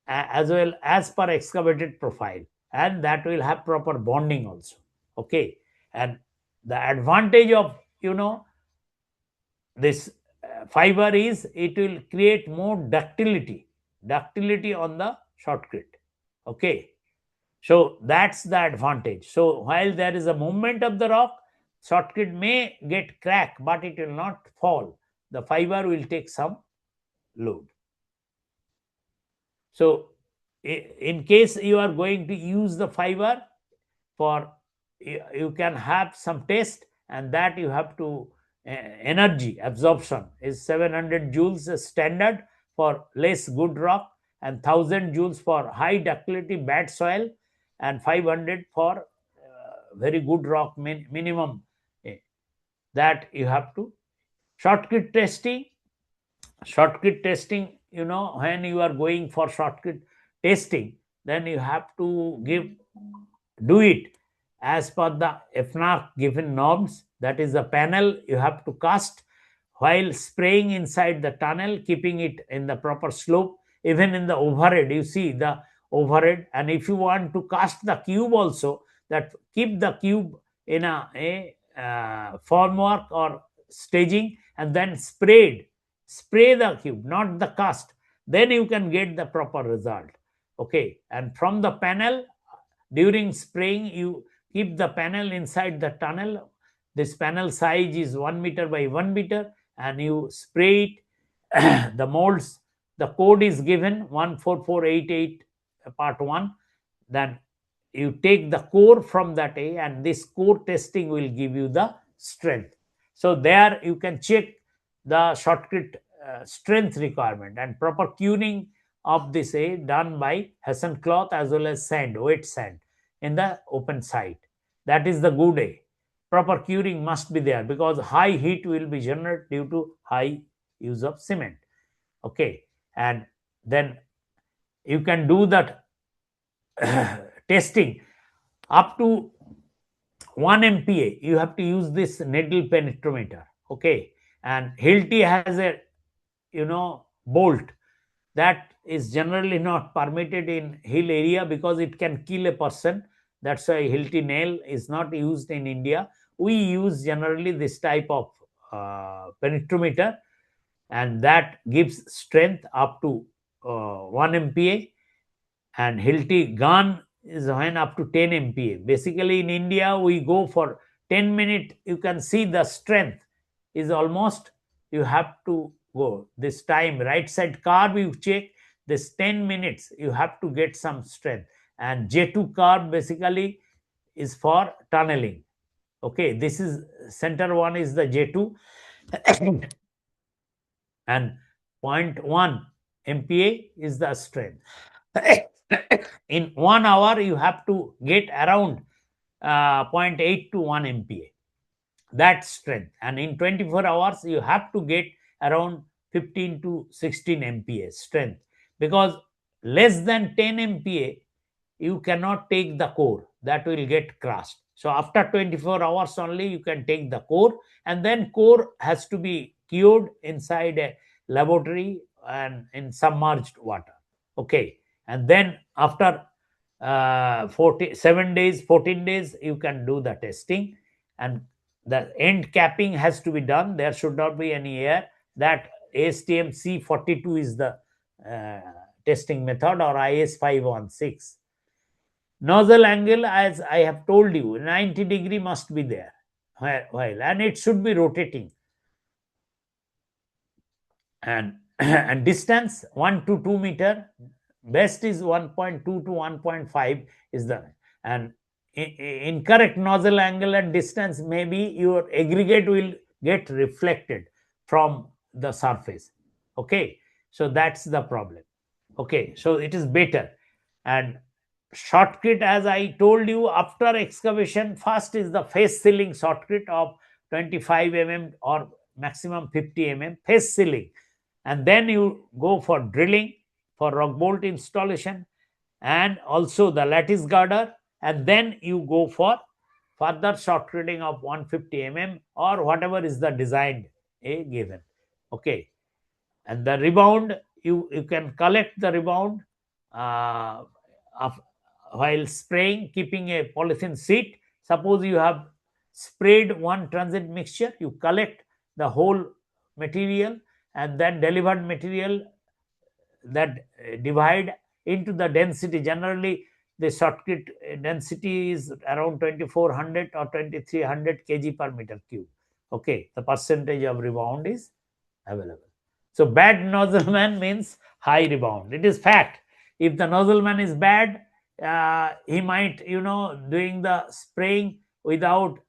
as well as per excavated profile, and that will have proper bonding also. Okay. And the advantage of this fiber is it will create more ductility on the shotcrete. Okay. So that's the advantage. So while there is a movement of the rock, shotcrete may get crack, but it will not fall. The fiber will take some load. So in case you are going to use the fiber for, you can have some test, and that you have to energy absorption is 700 joules standard for less good rock, and 1000 joules for high ductility bad soil, and 500 for very good rock minimum. That you have to shotcrete testing. Shotcrete testing, when you are going for shotcrete testing, then you have to do it as per the FNARC given norms. That is the panel you have to cast while spraying inside the tunnel, keeping it in the proper slope. Even in the overhead, you see the overhead, and if you want to cast the cube also, that keep the cube in a formwork or staging, and then spray the cube, not the cast. Then you can get the proper result. Okay. And from the panel, during spraying, you keep the panel inside the tunnel. This panel size is 1 meter by 1 meter, and you spray it. The molds, the code is given 14488 part 1. Then you take the core from that A, and this core testing will give you the strength. So there you can check the shotcrete strength requirement, and proper curing of this A done by Hessian cloth as well as sand, wet sand in the open site. That is the good A. Proper curing must be there, because high heat will be generated due to high use of cement. Okay. And then you can do that testing up to 1 MPa. You have to use this needle penetrometer. Okay. And Hilti has a bolt that is generally not permitted in hill area, because it can kill a person. That's why Hilti nail is not used in India. We use generally this type of penetrometer, and that gives strength up to 1 MPa. and Hilti gun is when up to 10 MPa. Basically, in India, we go for 10 minutes. You can see the strength is almost, you have to go. This time, right side carb, you check, this 10 minutes, you have to get some strength. And J2 carb basically is for tunneling. Okay, this is center one is the J2 and zero point 0.1 MPa is the strength. In 1 hour, you have to get around 0.8 to 1 MPa. That strength. And in 24 hours, you have to get around 15 to 16 MPa strength. Because less than 10 MPa, you cannot take the core. That will get crushed. So after 24 hours only, you can take the core. And then core has to be cured inside a laboratory and in submerged water. Okay. And then after 7 days, 14 days, you can do the testing. And the end capping has to be done. There should not be any air. That ASTM C42 is the testing method, or IS 516. Nozzle angle, as I have told you, 90 degree must be there, and it should be rotating. And and distance 1 to 2 meter, best is 1.2 to 1.5 is the, and incorrect nozzle angle and distance, maybe your aggregate will get reflected from the surface. Okay, so that's the problem. Okay, so it is better. And shortcut, as I told you, after excavation, first is the face sealing shortcut of 25 mm or maximum 50 mm face sealing, and then you go for drilling for rock bolt installation and also the lattice girder, and then you go for further shortcutting of 150 mm or whatever is the designed given. Okay, and the rebound, you can collect the rebound of, while spraying, keeping a polythene sheet. Suppose you have sprayed one transit mixture, you collect the whole material, and then delivered material that divide into the density. Generally, the shortcut density is around 2400 or 2300 kg per meter cube. Okay, the percentage of rebound is available. So bad nozzleman means high rebound. It is fact. If the nozzleman is bad, he might, doing the spraying without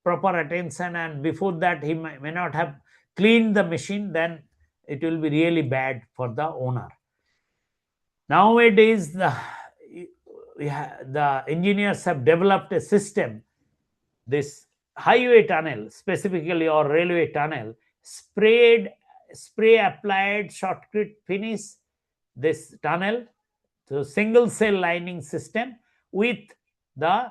proper attention, and before that he may not have cleaned the machine, then it will be really bad for the owner. Nowadays, the engineers have developed a system, this highway tunnel specifically, or railway tunnel, spray applied shortcut finish this tunnel. So single cell lining system with the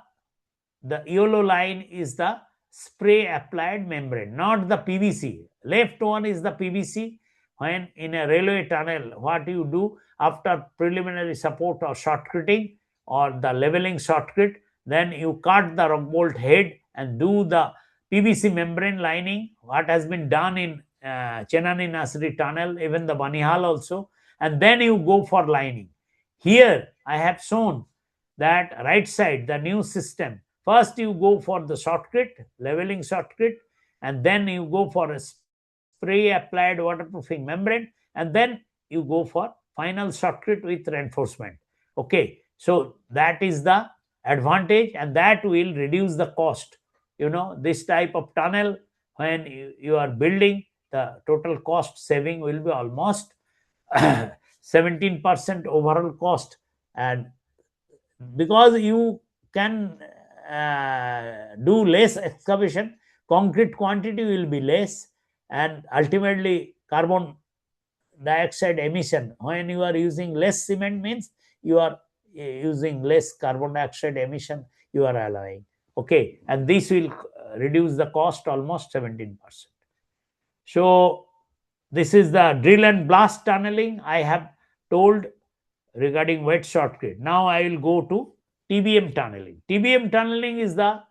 yellow line is the spray applied membrane, not the PVC. Left one is the PVC. When in a railway tunnel, what you do after preliminary support or shortcutting or the leveling shortcut, then you cut the rock bolt head and do the PVC membrane lining, what has been done in Chenani Nasri tunnel, even the Banihal also, and then you go for lining. Here I have shown that right side, the new system. First you go for the shortcut, leveling shortcut, and then you go for a spray applied waterproofing membrane, and then you go for final shortcut with reinforcement. Okay, so that is the advantage, and that will reduce the cost. This type of tunnel, when you are building, the total cost saving will be almost 17% overall cost. And because you can do less excavation, concrete quantity will be less, and ultimately carbon dioxide emission, when you are using less cement, means you are using less carbon dioxide emission you are allowing. Okay, and this will reduce the cost almost 17%. So this is the drill and blast tunneling I have told regarding wet shortcut. Now I will go to TBM tunneling. TBM tunneling is the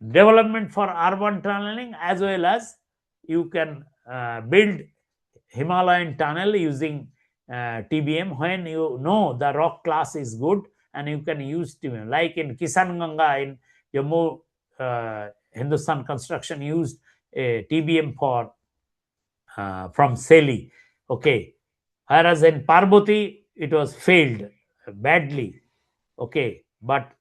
development for urban tunneling, as well as you can build Himalayan tunnel using TBM when you know the rock class is good, and you can use TBM. Like in Kisanganga in Jammu, Hindustan Construction used a TBM for from Seli. Okay, whereas in Parboti it was failed badly. Okay, but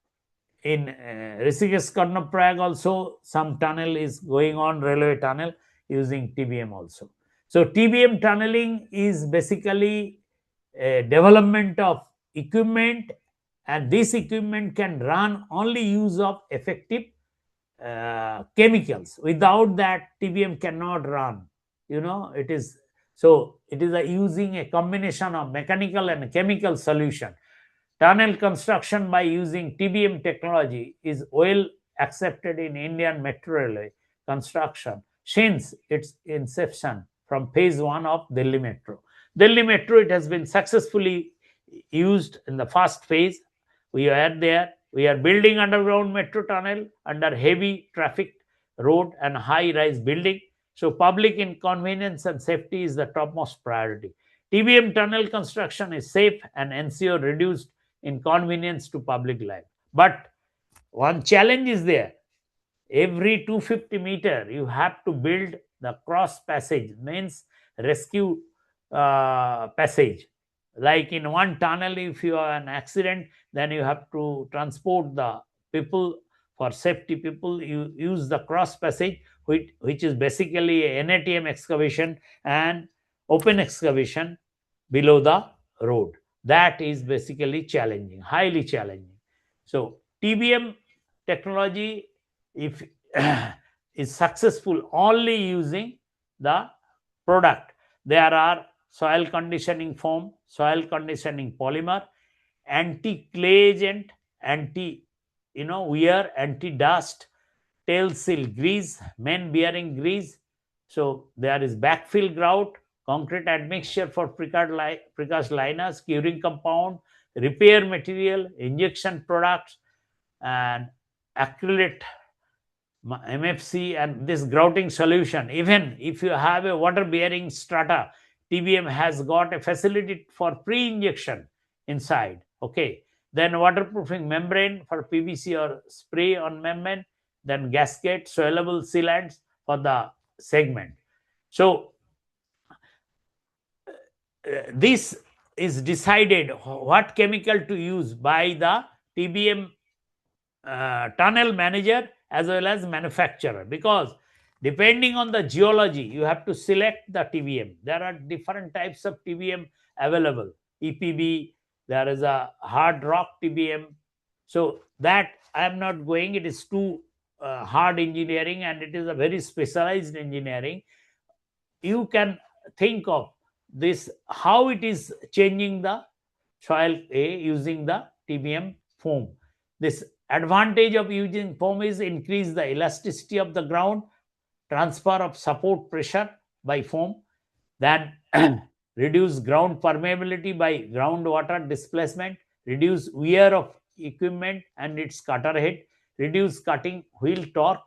in Rishikesh Karnaprayag also some tunnel is going on, railway tunnel using TBM also. So TBM tunneling is basically a development of equipment, and this equipment can run only use of effective chemicals. Without that, TBM cannot run. It is so. It is using a combination of mechanical and chemical solution. Tunnel construction by using TBM technology is well accepted in Indian metro railway construction since its inception from phase 1 of Delhi Metro. Delhi Metro, it has been successfully used in the first phase. We are there. We are building underground metro tunnel under heavy traffic road and high-rise building. So public inconvenience and safety is the topmost priority. TBM tunnel construction is safe and ensure reduced inconvenience to public life. But one challenge is there. Every 250 meter, you have to build the cross passage, means rescue passage. Like in one tunnel, if you have an accident, then you have to transport the people for safety. People you use the cross passage, which is basically a NATM excavation and open excavation below the road. That is basically challenging, highly challenging. So TBM technology, if is successful only using the product. There are soil conditioning foam, soil conditioning polymer, anti-clay agent, wear, anti-dust, tail seal grease, main bearing grease. So there is backfill grout, concrete admixture for precast liners, curing compound, repair material, injection products, and acrylate MFC, and this grouting solution. Even if you have a water bearing strata, TBM has got a facility for pre-injection inside. Okay, then waterproofing membrane for PVC or spray on membrane, then gasket, soluble sealants for the segment. So this is decided what chemical to use by the TBM tunnel manager as well as manufacturer, because depending on the geology you have to select the TBM. There are different types of TBM available. EPB, there is a hard rock TBM. So that I am not going, it is too hard engineering, and it is a very specialized engineering. You can think of this, how it is changing the soil using the TBM foam. This advantage of using foam is increase the elasticity of the ground, transfer of support pressure by foam, then reduce ground permeability by groundwater displacement, reduce wear of equipment and its cutter head, reduce cutting wheel torque,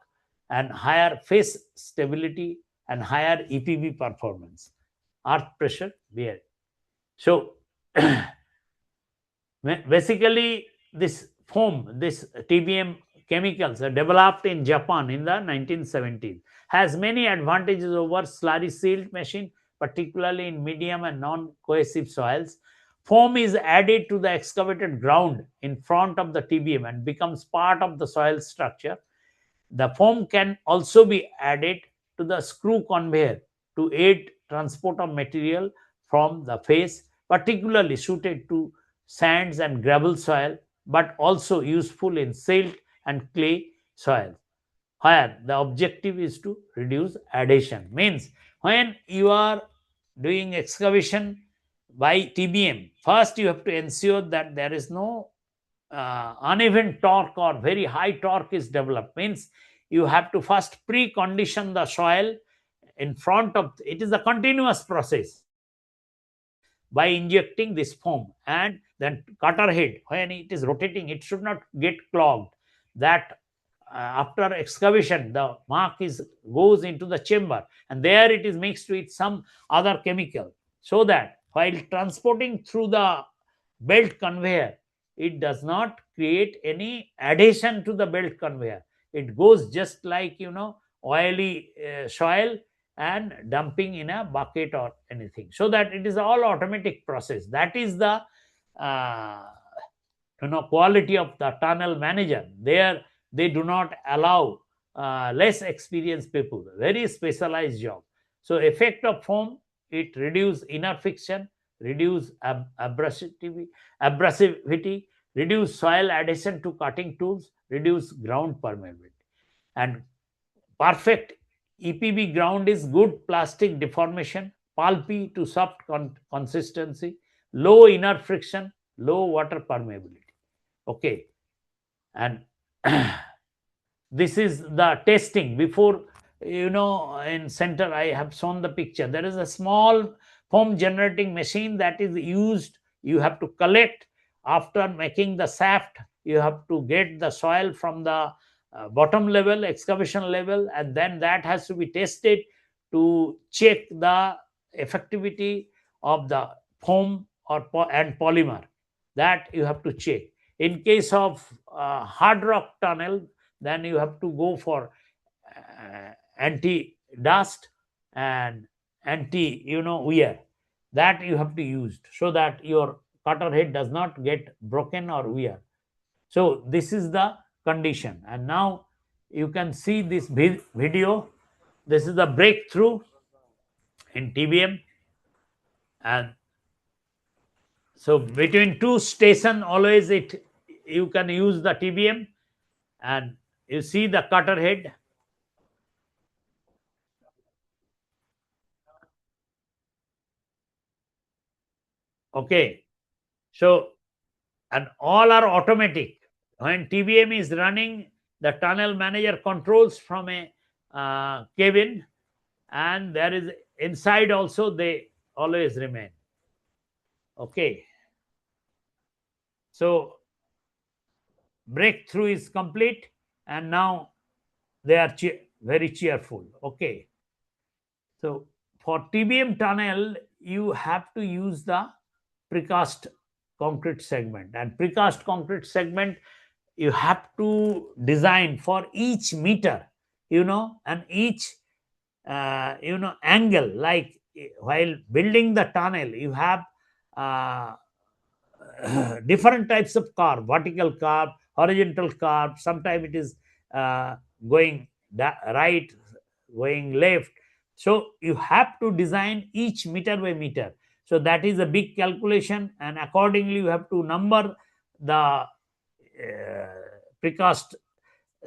and higher face stability and higher EPB performance, earth pressure bear. So basically this foam, this TBM chemicals are developed in Japan in the 1970s, has many advantages over slurry sealed machine, particularly in medium and non-cohesive soils. Foam is added to the excavated ground in front of the TBM and becomes part of the soil structure. The foam can also be added to the screw conveyor to aid transport of material from the face, particularly suited to sands and gravel soil, but also useful in silt and clay soil, where the objective is to reduce adhesion. Means when you are doing excavation by TBM, first you have to ensure that there is no uneven torque or very high torque is developed. Means you have to first pre-condition the soil in front of it. Is a continuous process by injecting this foam, and then cutter head, when it is rotating, it should not get clogged. That after excavation the mark goes into the chamber, and there it is mixed with some other chemical, so that while transporting through the belt conveyor, it does not create any adhesion to the belt conveyor. It goes just like, oily soil and dumping in a bucket or anything, so that it is all automatic process. That is the uh, quality of the tunnel manager. There they do not allow less experienced people, very specialized job. So effect of foam, it reduce inner friction, reduce abrasivity, reduce soil adhesion to cutting tools, reduce ground permeability. And perfect EPB ground is good plastic deformation, pulpy to soft consistency, low inner friction, low water permeability. Okay. And this is the testing before, in center I have shown the picture. There is a small foam generating machine that is used. You have to collect after making the shaft. You have to get the soil from the bottom level, excavation level, and then that has to be tested to check the effectivity of the foam and polymer. That you have to check. In case of hard rock tunnel, then you have to go for anti dust and anti wear. That you have to use so that your cutter head does not get broken or wear. So this is the condition. And now you can see this video. This is the breakthrough in TBM. And so between two station, always you can use the TBM. And you see the cutter head. Okay. So, and all are automatic. When TBM is running, the tunnel manager controls from a cabin, and there is inside also, they always remain. Okay. So breakthrough is complete, and now they are very cheerful. Okay. So for TBM tunnel, you have to use the precast concrete segment, and precast concrete segment you have to design for each meter, and each angle. Like while building the tunnel, you have uh, different types of carve: vertical carve, horizontal carve. Sometimes it is going right, going left. So you have to design each meter by meter. So that is a big calculation, and accordingly you have to number the precast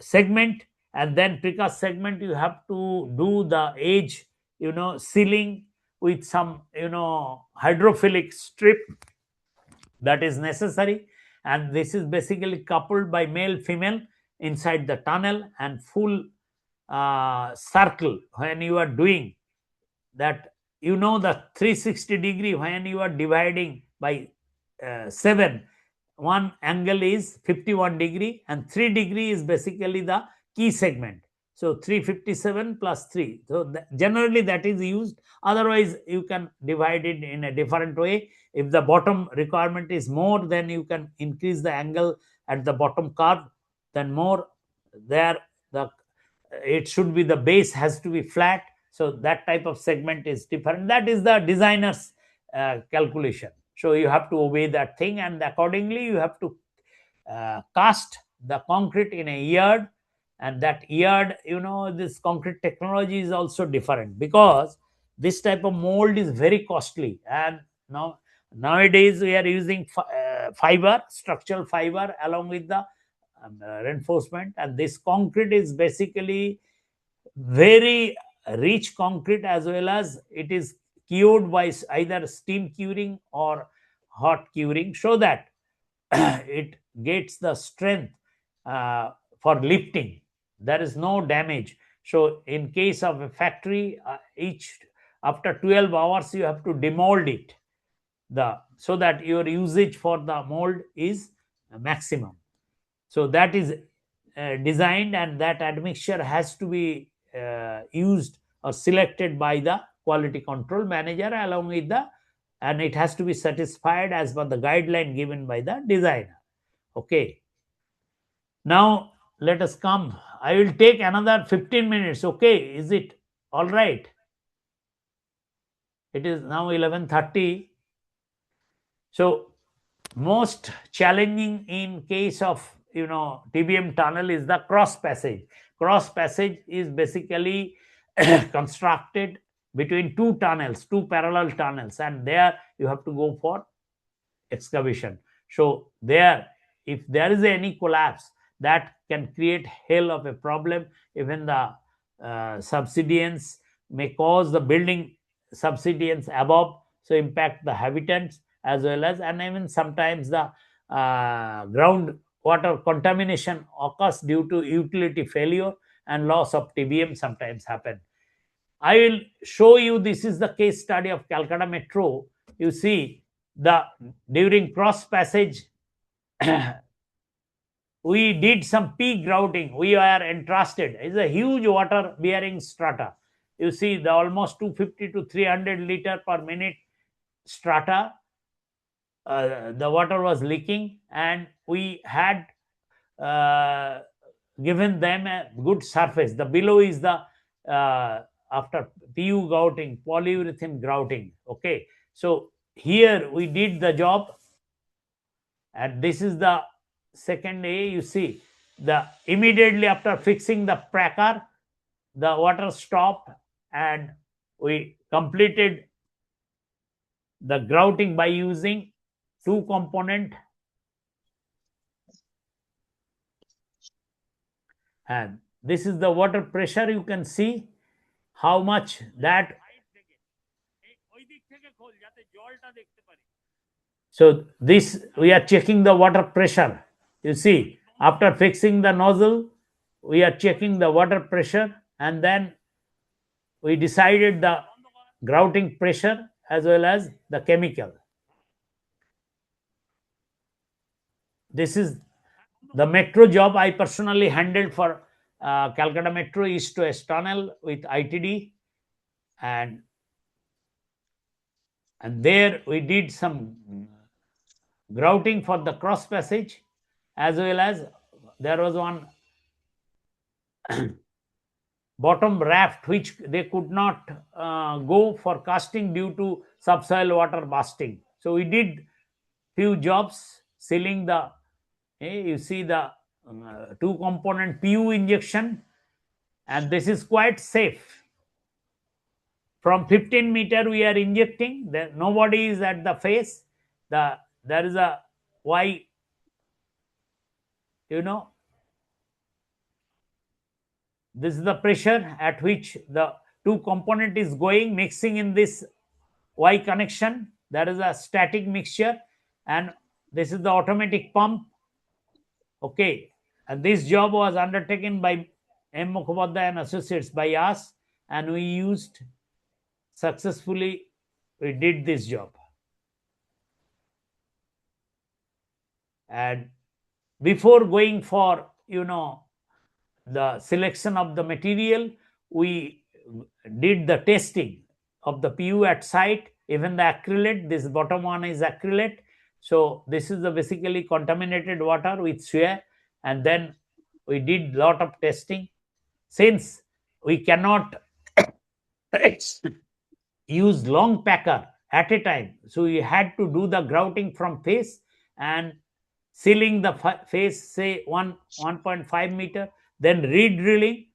segment. And then precast segment, you have to do the edge, sealing with some, hydrophilic strip that is necessary. And this is basically coupled by male female inside the tunnel, and full circle when you are doing that, the 360-degree, when you are dividing by 7, one angle is 51-degree, and 3 degree is basically the key segment. So 357 plus 3. So generally that is used. Otherwise you can divide it in a different way. If the bottom requirement is more, then you can increase the angle at the bottom curve. Then more there, the it should be, the base has to be flat. So that type of segment is different. That is the designer's calculation. So you have to obey that thing, and accordingly you have to cast the concrete in a yard. And that yard, this concrete technology is also different, because this type of mold is very costly. And nowadays we are using fiber, structural fiber, along with the reinforcement. And this concrete is basically very rich concrete, as well as it is cured by either steam curing or hot curing, so that it gets the strength for lifting. There is no damage. So in case of a factory, each after 12 hours you have to demold it, so that your usage for the mold is maximum. So that is designed, and that admixture has to be used or selected by the quality control manager along with the and it has to be satisfied as per the guideline given by the designer. Okay. Now let us come. I will take another 15 minutes. Okay. Is it all right? It is now 11:30. So most challenging in case of TBM tunnel is the cross passage. Cross passage is basically constructed between two tunnels, two parallel tunnels, and there you have to go for excavation. So there, if there is any collapse, that can create hell of a problem. Even the subsidence may cause the building subsidence above, so impact the habitants as well as, and even sometimes the ground water contamination occurs due to utility failure, and loss of TBM sometimes happen. I will show you, this is the case study of Calcutta Metro. You see, the during cross passage we did some peak grouting. We are entrusted. It's a huge water bearing strata. You see the almost 250 to 300 liter per minute strata. The water was leaking, and we had uh, given them a good surface. The below is the after PU grouting, polyurethane grouting. Okay, so here we did the job, and this is the second A. You see, the immediately after fixing the pracker, the water stopped, and we completed the grouting by using two component, and this is the water pressure. You can see how much that. So this, we are checking the water pressure. You see, after fixing the nozzle, we are checking the water pressure, and then we decided the grouting pressure as well as the chemical. This is the metro job I personally handled for Calcutta Metro East to West Tunnel with ITD, and there we did some grouting for the cross passage, as well as there was one bottom raft which they could not go for casting due to subsoil water bursting. So we did few jobs sealing the, you see the two component PU injection, and this is quite safe. From 15-meter we are injecting, there nobody is at the face. There is a Y, this is the pressure at which the two component is going, mixing in this Y connection. There is a static mixture, and this is the automatic pump. Okay, and this job was undertaken by M. Mukhopadhyay and Associates, by us, and we used successfully. We did this job, and before going for the selection of the material, we did the testing of the PU at site. Even the acrylate, this bottom one is acrylate. So this is the basically contaminated water with swear, and then we did lot of testing. Since we cannot use long packer at a time, so we had to do the grouting from face and sealing the face, say 1.5 meter, then re-drilling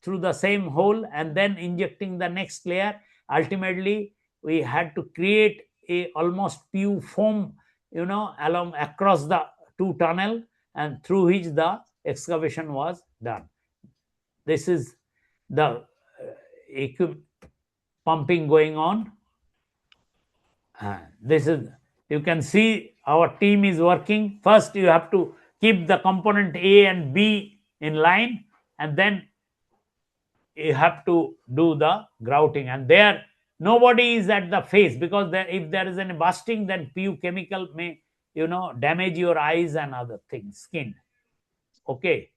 through the same hole, and then injecting the next layer. Ultimately, we had to create a almost PU foam, along across the two tunnel, and through which the excavation was done. This is the pumping going on. This is, you can see our team is working. First, you have to keep the component A and B in line, and then you have to do the grouting. And there, nobody is at the face, because if there is any busting, then PU chemical may damage your eyes and other things, skin. Okay,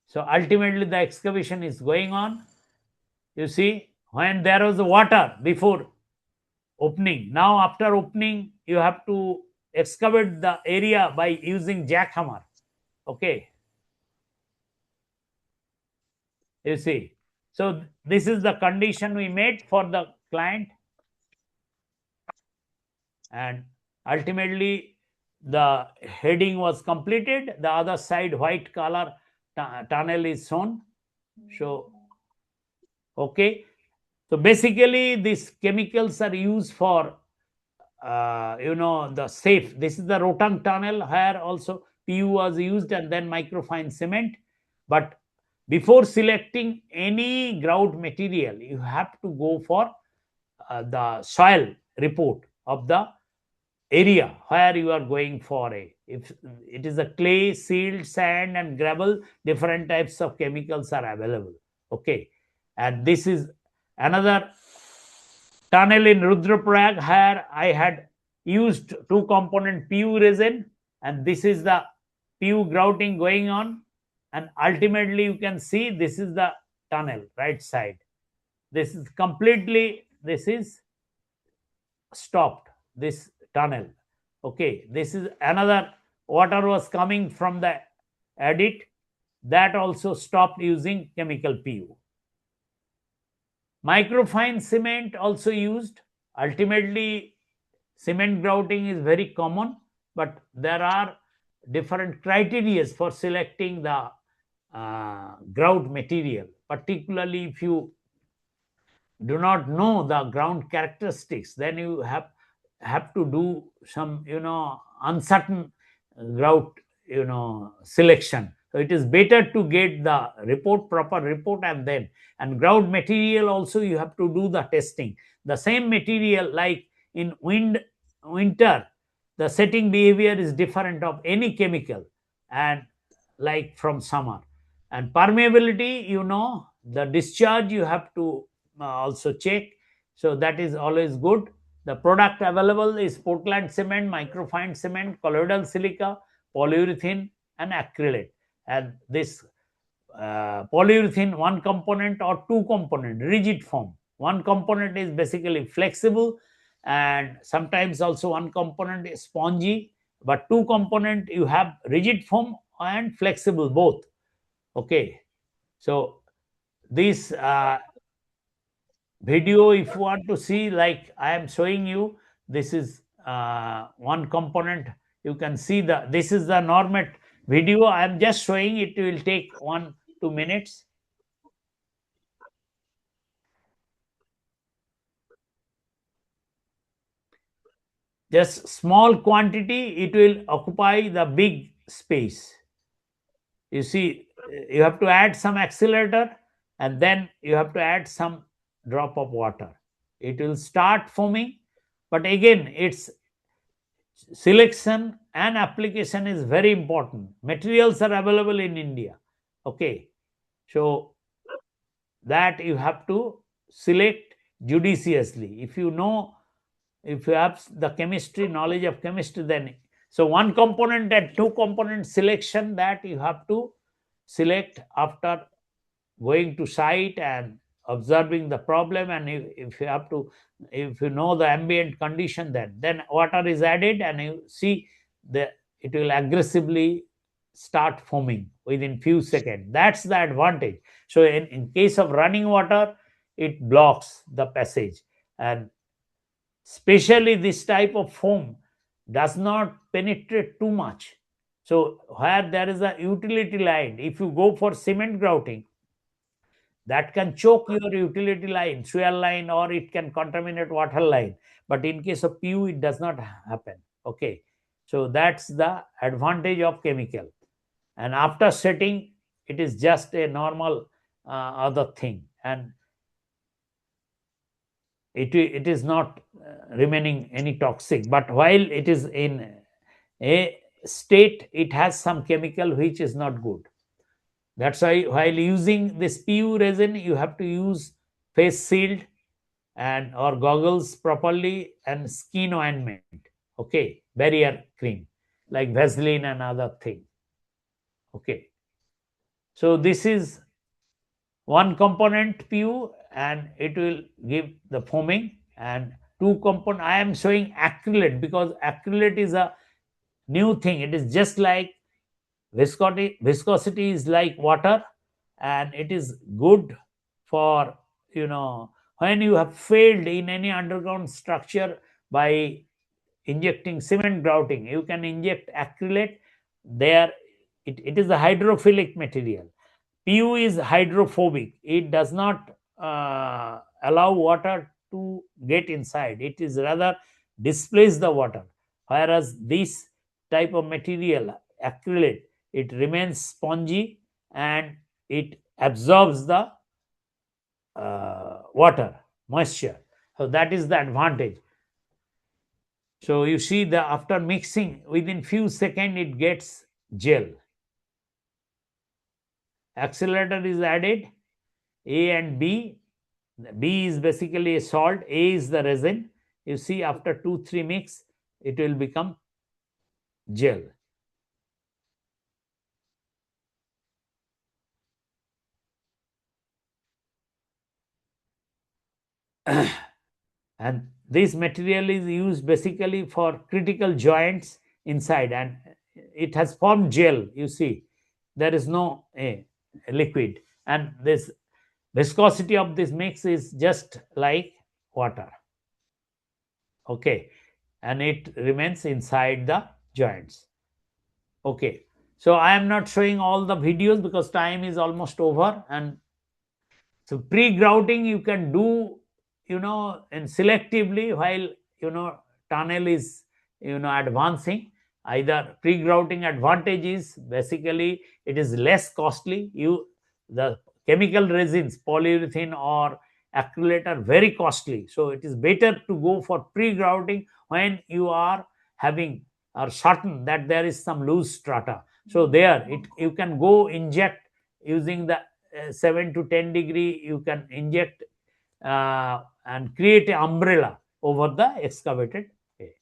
so ultimately the excavation is going on. You see, when there was water before, opening. Now after opening, you have to excavate the area by using jackhammer. Okay, you see. So this is the condition we made for the client, and ultimately the heading was completed. The other side white color tunnel is shown. So okay, so basically these chemicals are used for the safe. This is the Rotang tunnel. Here also PU was used and then microfine cement. But before selecting any grout material, you have to go for the soil report of the area where you are going for. If it is a clay, sealed, sand and gravel, different types of chemicals are available. Okay, and this is another tunnel in Rudraprayag. Here I had used two component PU resin, and this is the PU grouting going on, and ultimately you can see this is the tunnel right side. This is completely, this is stopped, this tunnel. Okay, this is another, water was coming from the adit, that also stopped using chemical PU. Microfine cement also used. Ultimately, cement grouting is very common, but there are different criteria for selecting the grout material, particularly if you do not know the ground characteristics, then you have to do some uncertain grout selection. So it is better to get the report, proper report, and grout material also you have to do the testing. The same material, like in winter, the setting behavior is different of any chemical, and like from summer. And permeability, the discharge you have to also check. So that is always good. The product available is Portland cement, microfine cement, colloidal silica, polyurethane, and acrylate. And this polyurethane, one component or two component, rigid form. One component is basically flexible, and sometimes also one component is spongy. But two component, you have rigid form and flexible both. Okay, so this video, if you want to see, like I am showing you, this is one component. You can see this is the normal video. I am just showing, it will take 1-2 minutes. Just small quantity, it will occupy the big space. You see, you have to add some accelerator, and then you have to add some drop of water. It will start foaming, but again, its selection and application is very important. Materials are available in India. Okay, so that you have to select judiciously. If you have the chemistry, knowledge of chemistry, then so one component and two component selection, that you have to select after going to site and observing the problem. And if you know the ambient condition, then water is added, and you see it will aggressively start foaming within few seconds. That's the advantage. So in case of running water, it blocks the passage, and especially this type of foam does not penetrate too much. So where there is a utility line, if you go for cement grouting, that can choke your utility line, swell line, or it can contaminate water line. But in case of PU, it does not happen. Okay, so that's the advantage of chemical. And after setting, it is just a normal other thing, and it is not remaining any toxic. But while it is in a state, it has some chemical which is not good. That's why while using this PU resin, you have to use face shield and or goggles properly, and skin ointment. Okay, barrier cream like Vaseline and other thing. Okay, so this is one component PU, and it will give the foaming. And two component. I am showing acrylate because acrylate is a new thing. It is just like viscosity is like water, and it is good for, when you have failed in any underground structure by injecting cement grouting, you can inject acrylate there. It is a hydrophilic material. PU is hydrophobic. It does not allow water to get inside. It is rather displace the water. Whereas this type of material, acrylate, it remains spongy and it absorbs the water, moisture. So that is the advantage. So you see, the after mixing, within few seconds it gets gel. Accelerator is added, A and B. B is basically a salt, A is the resin. You see, after 2-3 mix, it will become gel. And this material is used basically for critical joints inside, and it has formed gel. You see, there is no liquid, and this viscosity of this mix is just like water. Okay, and it remains inside the joints. Okay, so I am not showing all the videos because time is almost over. And so pre-grouting you can do, and selectively while, tunnel is, advancing. Either pre-grouting advantage is basically it is less costly. The chemical resins, polyurethane or acrylate, are very costly. So it is better to go for pre-grouting when you are having or certain that there is some loose strata. So there you can go inject using the 7 to 10 degree. You can inject and create an umbrella over the excavated area.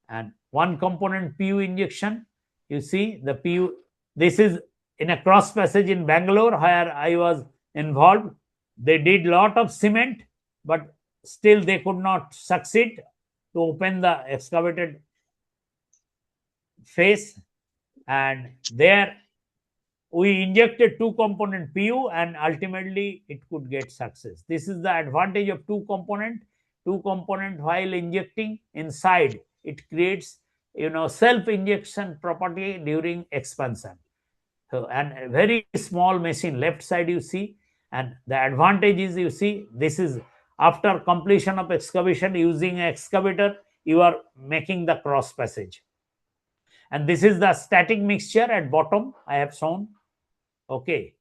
And one component PU injection, you see the PU. This is in a cross passage in Bangalore where I was involved. They did lot of cement, but still they could not succeed to open the excavated face. And there we injected two component PU, and ultimately it could get success. This is the advantage of two component. Two component, while injecting inside, it creates, self injection property during expansion. So, and a very small machine, left side you see. And the advantage is, you see, this is after completion of excavation. Using an excavator, you are making the cross passage. And this is the static mixture at bottom I have shown. Okay,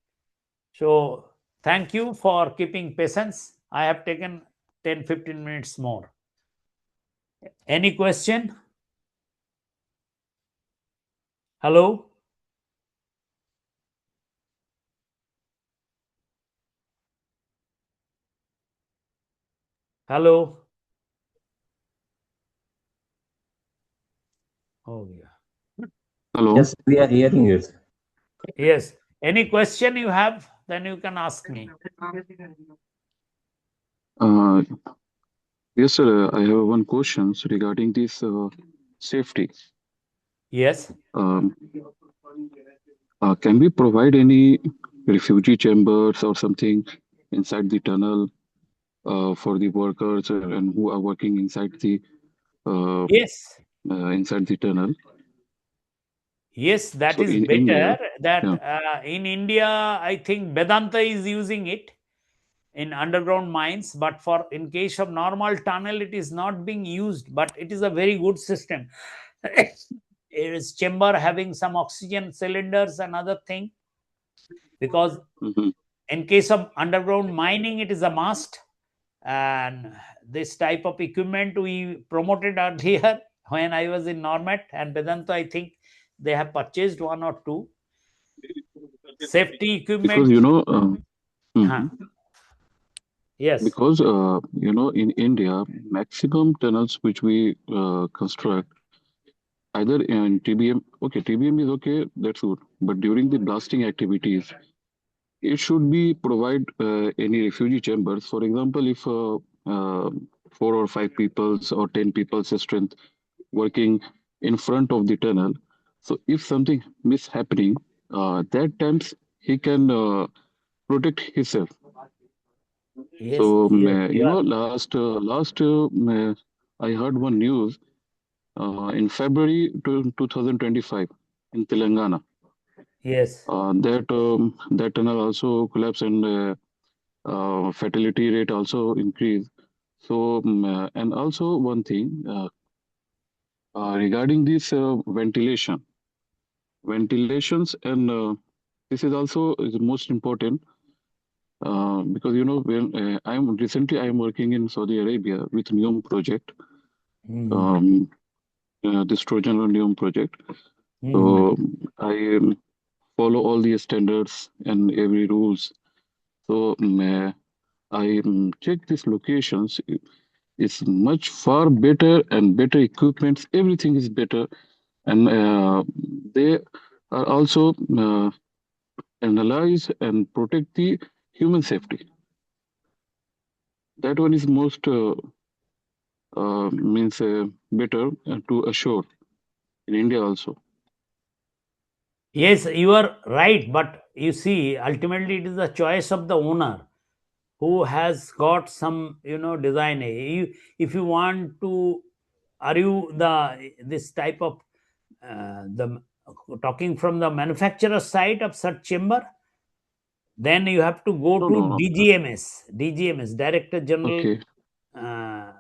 so thank you for keeping patience. I have taken 10-15 minutes more. Any question? Hello? Hello? Oh, yeah. Hello. Yes, we are hearing you. Yes. Any question you have, then you can ask me. Yes, sir. I have one question regarding this safety. Yes. Can we provide any refugee chambers or something inside the tunnel for the workers and who are working uh, Yes. inside the tunnel? Yes, that So is in better. India, That yeah. in India, I think Vedanta is using it in underground mines, but for in case of normal tunnel, it is not being used. But it is a very good system. It is chamber having some oxygen cylinders and other thing, because Mhm. in case of underground mining, it is a must. And this type of equipment we promoted out here when I was in Normet and Vedanta. I think they have purchased one or two safety Because equipment. Huh. mhm. Yes. Because in India, maximum tunnels which we construct either in TBM. Okay, TBM is okay. That's good. But during the blasting activities, it should be provide any refugee chambers. For example, if four or five people's or 10 people's strength working in front of the tunnel. So if something mishappening, that times he can protect himself. Yes, So yes, you are. I heard one news in February 2025 in Telangana. Yes, That tunnel also collapsed and fatality rate also increased. So and also one thing regarding this ventilations and this is also is most important because when I am working in Saudi Arabia with NEOM project, mm, um, this Trojan or NEOM project. mm. So I follow all the standards and every rules. So I check these locations. It's much far better and better equipments. Everything is better, and they are also analyze and protect the human safety. That one is most means better to assure in India also. Yes, you are right. But you see, ultimately, it is the choice of the owner who has got some, design. If you want to, are you this type of the talking from the manufacturer side of such chamber? Then you have to go No, to no, no. DGMS, Director General, Okay. uh,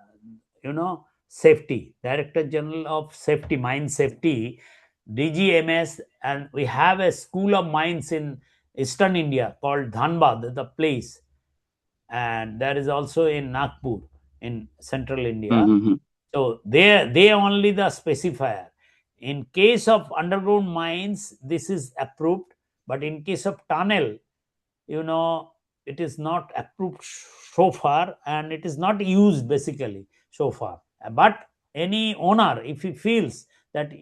Safety, Director General of Safety, Mine Safety, DGMS, and we have a school of mines in eastern India called Dhanbad, the place, and there is also in Nagpur in central India. Mm-hmm. So they only the specifier. In case of underground mines, this is approved, but in case of tunnel, you know it is not approved so far, and it is not used basically so far. But any owner, if he feels that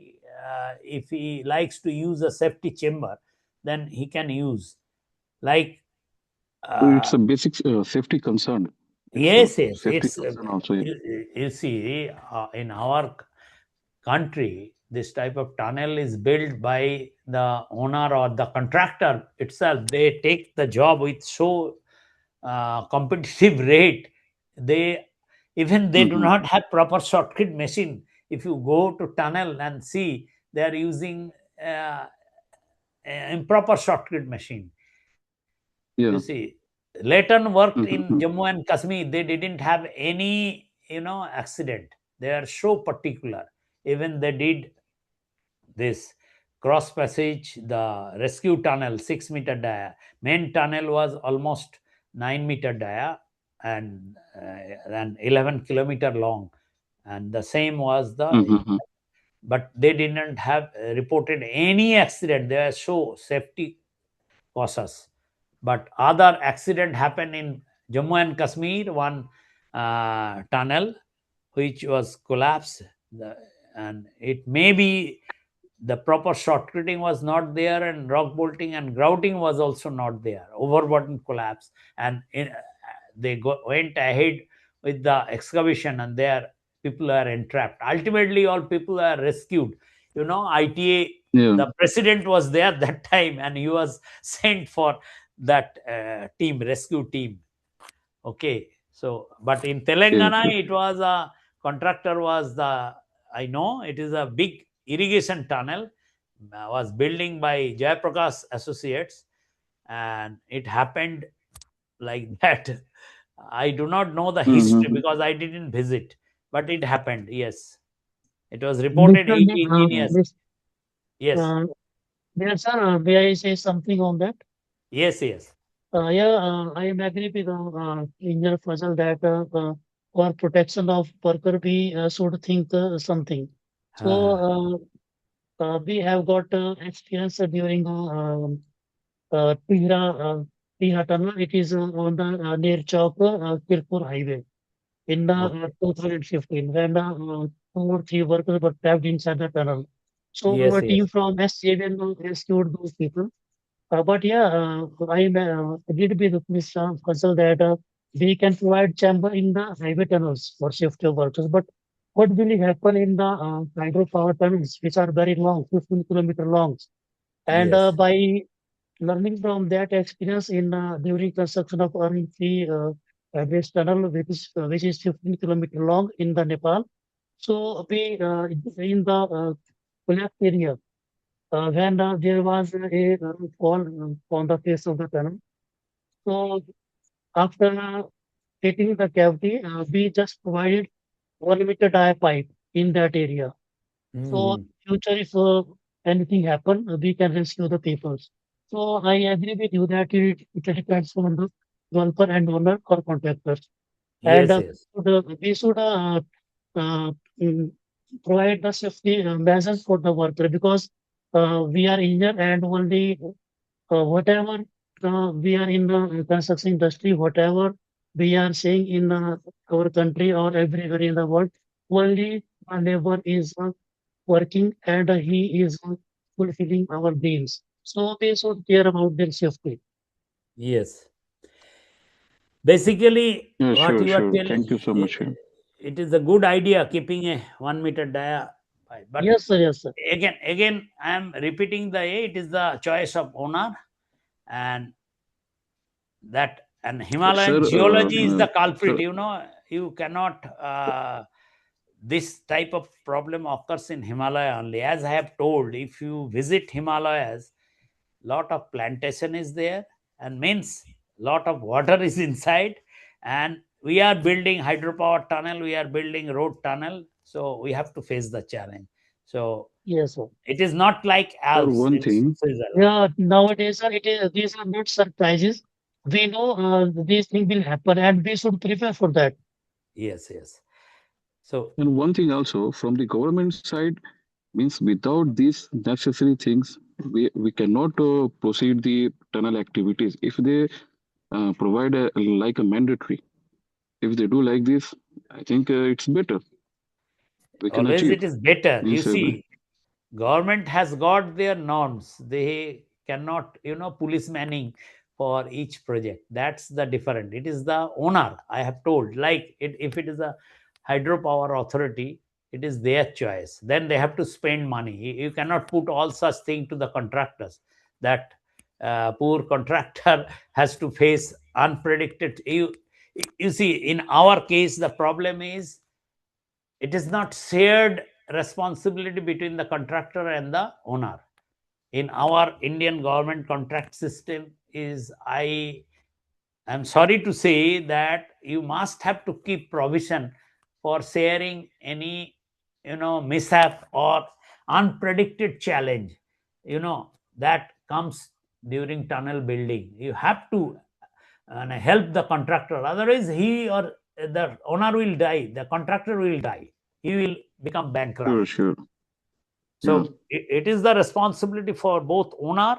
if he likes to use a safety chamber, then he can use, like, So uh, it's a basic safety concern. It's a yes, safety it's concern also. Yeah. you see, in our country, this type of tunnel is built by the owner or the contractor itself. They take the job with so competitive rate. They even they do Mm-hmm. not have proper shortcut machine. If you go to tunnel and see, they are using uh, improper shortcut machine. You Yeah. see, Leighton worked in Mm-hmm. Jammu and Kashmir. They didn't have any accident. They are so particular. Even they did this cross passage, the rescue tunnel, 6 meter dia. Main tunnel was almost 9 meter dia, and 11 kilometer long. And the same was Mm-hmm. but they didn't have reported any accident. They were so safety cautious. But other accident happened in Jammu and Kashmir, one tunnel which was collapsed, the, and it may be the proper shortcutting was not there, and rock bolting and grouting was also not there. Overburden collapse, and they went ahead with the excavation, and there people are entrapped. Ultimately, all people are rescued. ITA, Yeah. the president was there that time, and he was sent for that rescue team. Okay, so but in Yes. Telangana, Yes. it was a contractor was the I know it is a big irrigation tunnel was building by Jayaprakash Associates, and it happened like that. I do not know the history Mm-hmm. because I didn't visit, but it happened. Yes, it was reported Literally, 80 engineers. Yes, uh, yes, sir, may I say something on that? yes, yes. Yeah, I am agree with Engineer Fazal that for protection of worker, we should think something. So Ah, we have got experience during Tihra tunnel. It is on the near Chowk, Kirpur highway in okay. 2015 when two or three workers were trapped inside the tunnel. So Yes, our yes. team from SJVN rescued those people. But yeah, I did be with Mr. Fazal that we can provide chamber in the highway tunnels for safety of workers. But what will happen in the hydropower tunnels, which are very long, 15-kilometer long? And Yes. by learning from that experience in during construction of Arun-3 base tunnel, which is 15-kilometer long in the Nepal. So we in the collapse area when there was a fall on the face of the tunnel. So after hitting the cavity, we just provided 1 meter dia pipe in that area. So Mhm. future, if anything happen, we can rescue the people. So I agree with you that it depends on the developer and owner or contractors. And Yes, yes. we should uh, mm, provide the safety measures for the worker because we are injured and only whatever we are in the construction industry, whatever we are seeing in our country or everywhere in the world, only a labor is working and he is fulfilling our dreams. So we should care about their safety. Yes. Basically, Yeah, what sure, you are sure. telling, Thank you so much. Yeah. it is a good idea keeping a 1 meter dia pipe. But Yes, sir. Yes, sir. again, I am repeating it is the choice of owner, and that and Himalayan Sir, geology is the culprit. sir, You cannot. This type of problem occurs in Himalaya only. As I have told, if you visit Himalayas, lot of plantation is there, and means lot of water is inside, and we are building hydropower tunnel, we are building road tunnel, so we have to face the challenge. So Yes, sir. it is not like sir, Alps one in thing. Switzerland. Yeah, nowadays, sir, these are not surprises. We know these things will happen and we should prepare for that. Yes, yes. So And one thing also from the government side means without these necessary things, we cannot proceed the tunnel activities. If they provide like a mandatory, if they do like this, I think it's better. We can always achieve it is better. You means see, government has got their norms. They cannot, policemanning for each project. That's the different. It is the owner. I have told, like if it is a hydropower authority, it is their choice. Then they have to spend money. You cannot put all such thing to the contractors. That poor contractor has to face unpredicted. You see, in our case, the problem is it is not shared responsibility between the contractor and the owner. In our Indian government contract system, is I am sorry to say that you must have to keep provision for sharing any mishap or unpredicted challenge that comes during tunnel building. You have to help the contractor, otherwise he or the owner will die, the contractor will die, he will become bankrupt. sure, sure. Yeah, So it is the responsibility for both owner,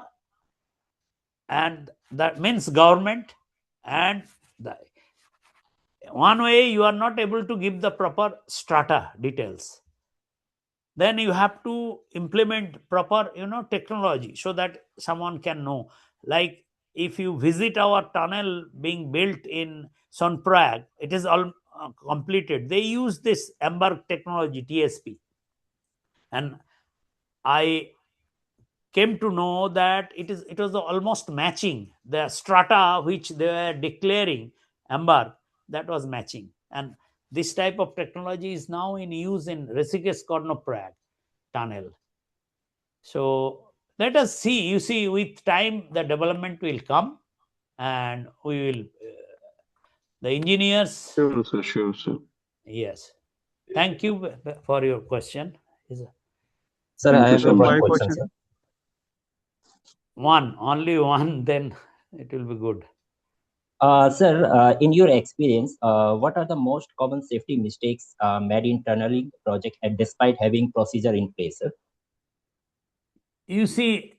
and that means government, and the one way you are not able to give the proper strata details, then you have to implement proper technology so that someone can know. Like if you visit our tunnel being built in Sonprag, it is all completed. They use this Embark technology, TSP, and I came to know that it was almost matching the strata which they were declaring Embark, that was matching. And this type of technology is now in use in Rishikesh Karnaprayag tunnel. So let us see. You see, with time, the development will come, and we will. The engineers, sure, sir, sure, sir. yes. Thank you for your question. Is Sir, I Thank you have so a much. one My question, question. sir. one, only one, then it will be good. Sir, in your experience, what are the most common safety mistakes made in tunneling project and despite having procedure in place, sir? You see,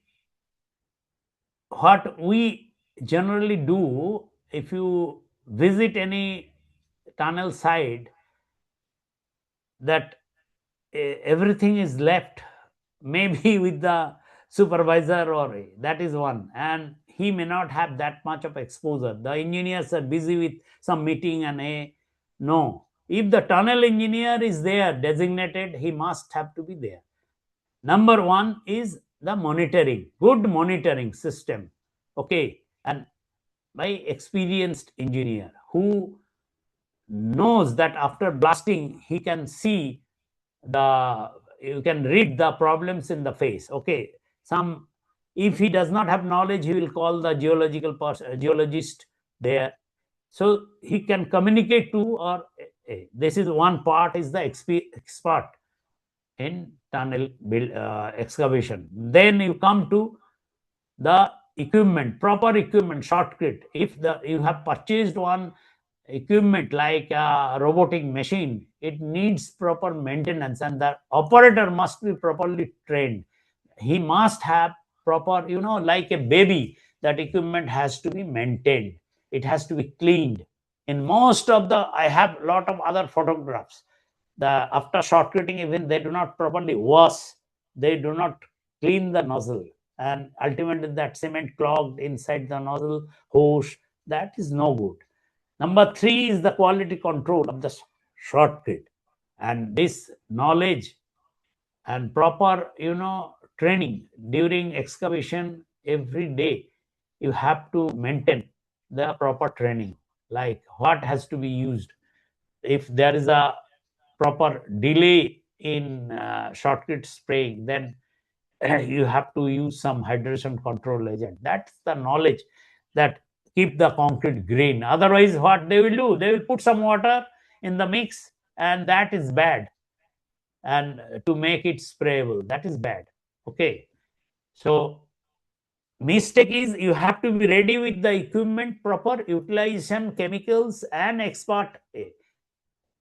what we generally do, if you visit any tunnel side, that everything is left maybe with the supervisor, or that is one, and he may not have that much of exposure. The engineers are busy with some meeting and no. If the tunnel engineer is there designated, he must have to be there. Number one is the monitoring, good monitoring system. Okay, and by experienced engineer who knows that after blasting he can see you can read the problems in the face. Okay, if he does not have knowledge, he will call the geologist there, so he can communicate to, or this is one part, is the expert in tunnel excavation. Then you come to the equipment, proper equipment, shortcut. If you have purchased one equipment like a robotic machine, it needs proper maintenance, and the operator must be properly trained. He must have proper, like a baby, that equipment has to be maintained, it has to be cleaned. In most of I have a lot of other photographs, after shortcutting, even they do not properly wash, they do not clean the nozzle, and ultimately that cement clogged inside the nozzle hose. That is no good. Number 3 is the quality control of the shortcut, and this knowledge and proper training during excavation. Every day you have to maintain the proper training, like what has to be used. If there is a proper delay in shortcut spraying, then you have to use some hydration control agent. That's the knowledge that keep the concrete green. Otherwise, what they will do, they will put some water in the mix, and that is bad, and to make it sprayable, that is bad. Okay, so mistake is you have to be ready with the equipment, proper utilization, chemicals, and expert.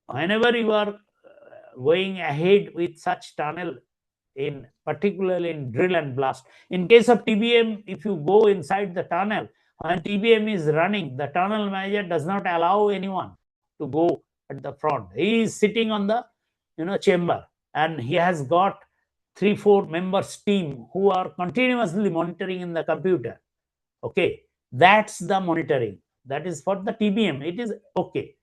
Whenever you are going ahead with such tunnel, particularly in drill and blast. In case of TBM, if you go inside the tunnel, when TBM is running, the tunnel manager does not allow anyone to go at the front. He is sitting on the chamber, and he has got 3-4 members team who are continuously monitoring in the computer. Okay, that's the monitoring. That is for the TBM. It is okay.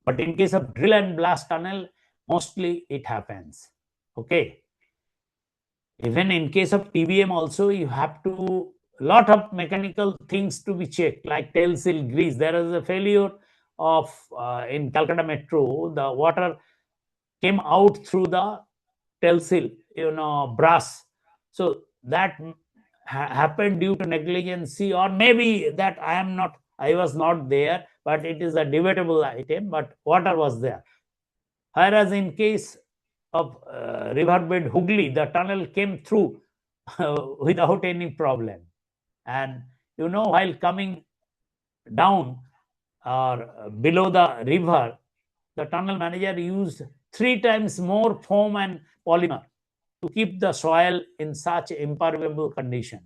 But in case of drill and blast tunnel, mostly it happens. Okay. Even in case of TBM also, you have to lot of mechanical things to be checked, like tail seal grease. There is a failure of in Calcutta Metro, the water came out through the tail seal, brass. So that happened due to negligence, or maybe that I was not there, but it is a debatable item, but water was there. Whereas in case of riverbed Hooghly, the tunnel came through without any problem. And while coming down or below the river, the tunnel manager used 3 times more foam and polymer to keep the soil in such impermeable condition,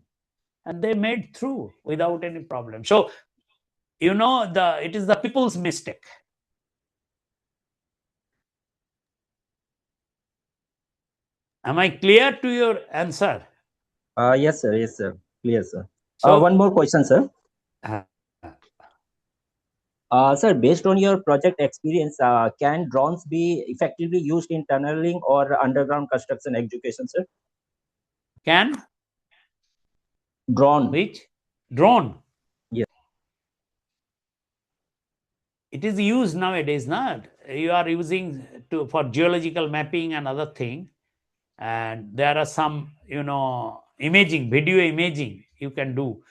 and they made through without any problem. So it is the people's mistake. Am I clear to your answer? Yes, sir. Yes, sir. Clear, sir. So, one more question, sir. Sir, based on your project experience, can drones be effectively used in tunneling or underground construction education, sir? Can? Drone. Which? Drone? Yes. It is used nowadays, not? You are using for geological mapping and other thing. And there are some, imaging, video imaging you can do.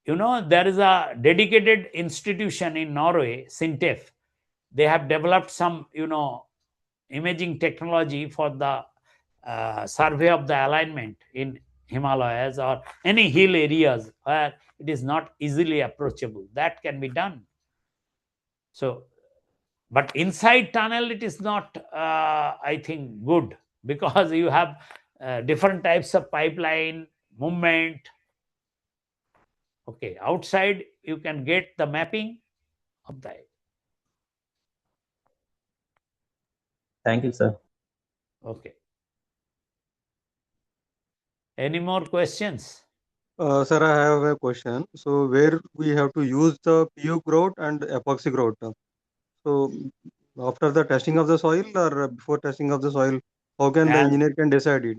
There is a dedicated institution in Norway, Sintef. They have developed some, imaging technology for the survey of the alignment in Himalayas or any hill areas where it is not easily approachable. That can be done. So, but inside tunnel, it is not, I think, good, because you have different types of pipeline movement. Okay, outside you can get the mapping of the. Thank you, sir. Okay. Any more questions? Sir, I have a question. So, where we have to use the PU grout and epoxy grout? So, after the testing of the soil or before testing of the soil, how can the As engineer can decide it?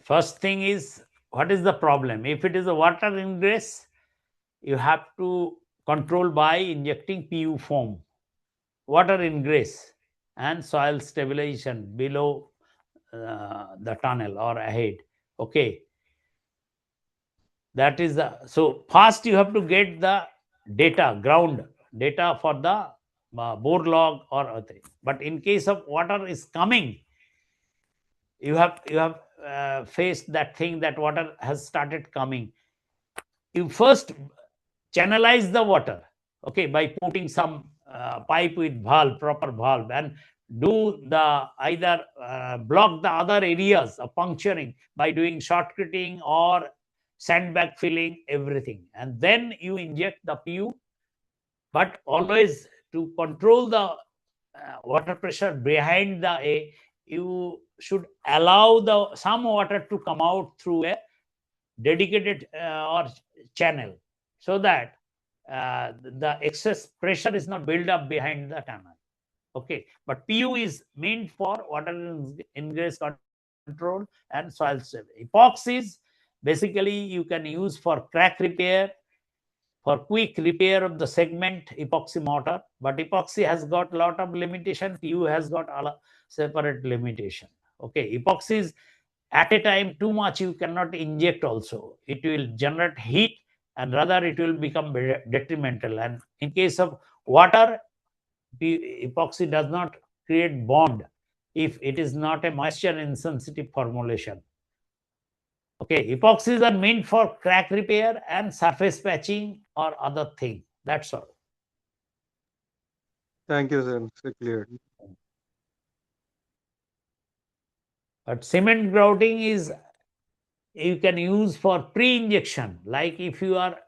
first thing is, what is the problem? If it is a water ingress, you have to control by injecting PU foam, water ingress, and soil stabilization below the tunnel or ahead. Okay, that is the, so first you have to get the data, ground data for the bore log or other. But in case of water is coming, you have faced that thing that water has started coming. You first channelize the water, okay, by putting some pipe with valve, proper valve, and do the either block the other areas of puncturing by doing shortcutting or sandbag filling, everything, and then you inject the PU. But always to control the water pressure behind the A, you should allow the some water to come out through a dedicated or channel, so that the excess pressure is not built up behind the tunnel. Okay, but PU is meant for water ingress control and soil stability. Epoxies basically you can use for crack repair, for quick repair of the segment epoxy mortar, but epoxy has got a lot of limitation. PU has got a separate limitation. Okay, epoxies at a time too much you cannot inject also. It will generate heat and rather it will become detrimental. And in case of water, epoxy does not create bond if it is not a moisture insensitive formulation. Okay, epoxies are meant for crack repair and surface patching or other thing. That's all. Thank you, sir. It's clear. But cement grouting is you can use for pre-injection. Like if you are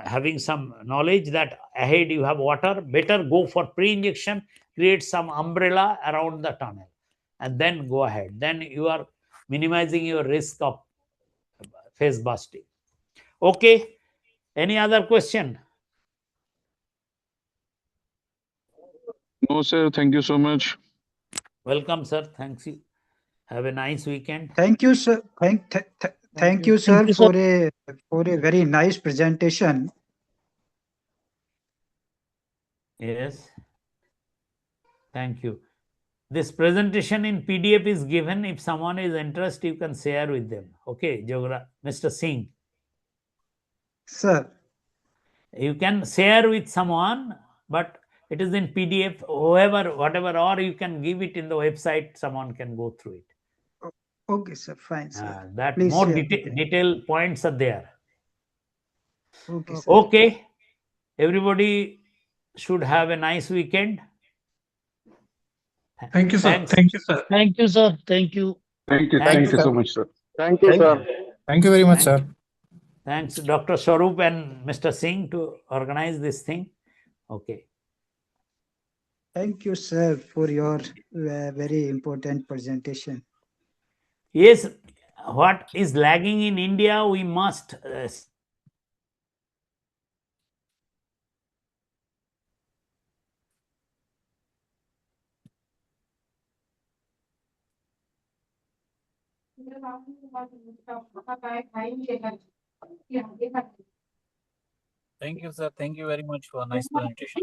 having some knowledge that ahead you have water, better go for pre-injection, create some umbrella around the tunnel, and then go ahead. Then you are minimizing your risk of face busting. Okay. Any other question? No, sir. Thank you so much. Welcome, sir. Thanks you. Have a nice weekend. Thank you, sir. Thank you, sir, for a very nice presentation. Yes. Thank you. This presentation in PDF is given. If someone is interested, you can share with them. Okay, Mr. Singh. Sir. You can share with someone, but it is in PDF, whoever, whatever, or you can give it in the website, someone can go through it. Okay, sir. Fine, sir. That Please more share. detailed points are there. Okay, sir. Okay. Everybody should have a nice weekend. Thank you, sir. Thanks. Thank you, sir. Thank you, sir. Thank you. Thank you. Thank Thank you you, so sir. much, sir. Thank you, sir. Thank you very much, sir. Thanks, Dr. Swaroop and Mr. Singh, to organize this thing. Okay. Thank you, sir, for your very important presentation. Yes, what is lagging in India, we must Thank you, sir. Thank you very much for a nice presentation.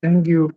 Thank you.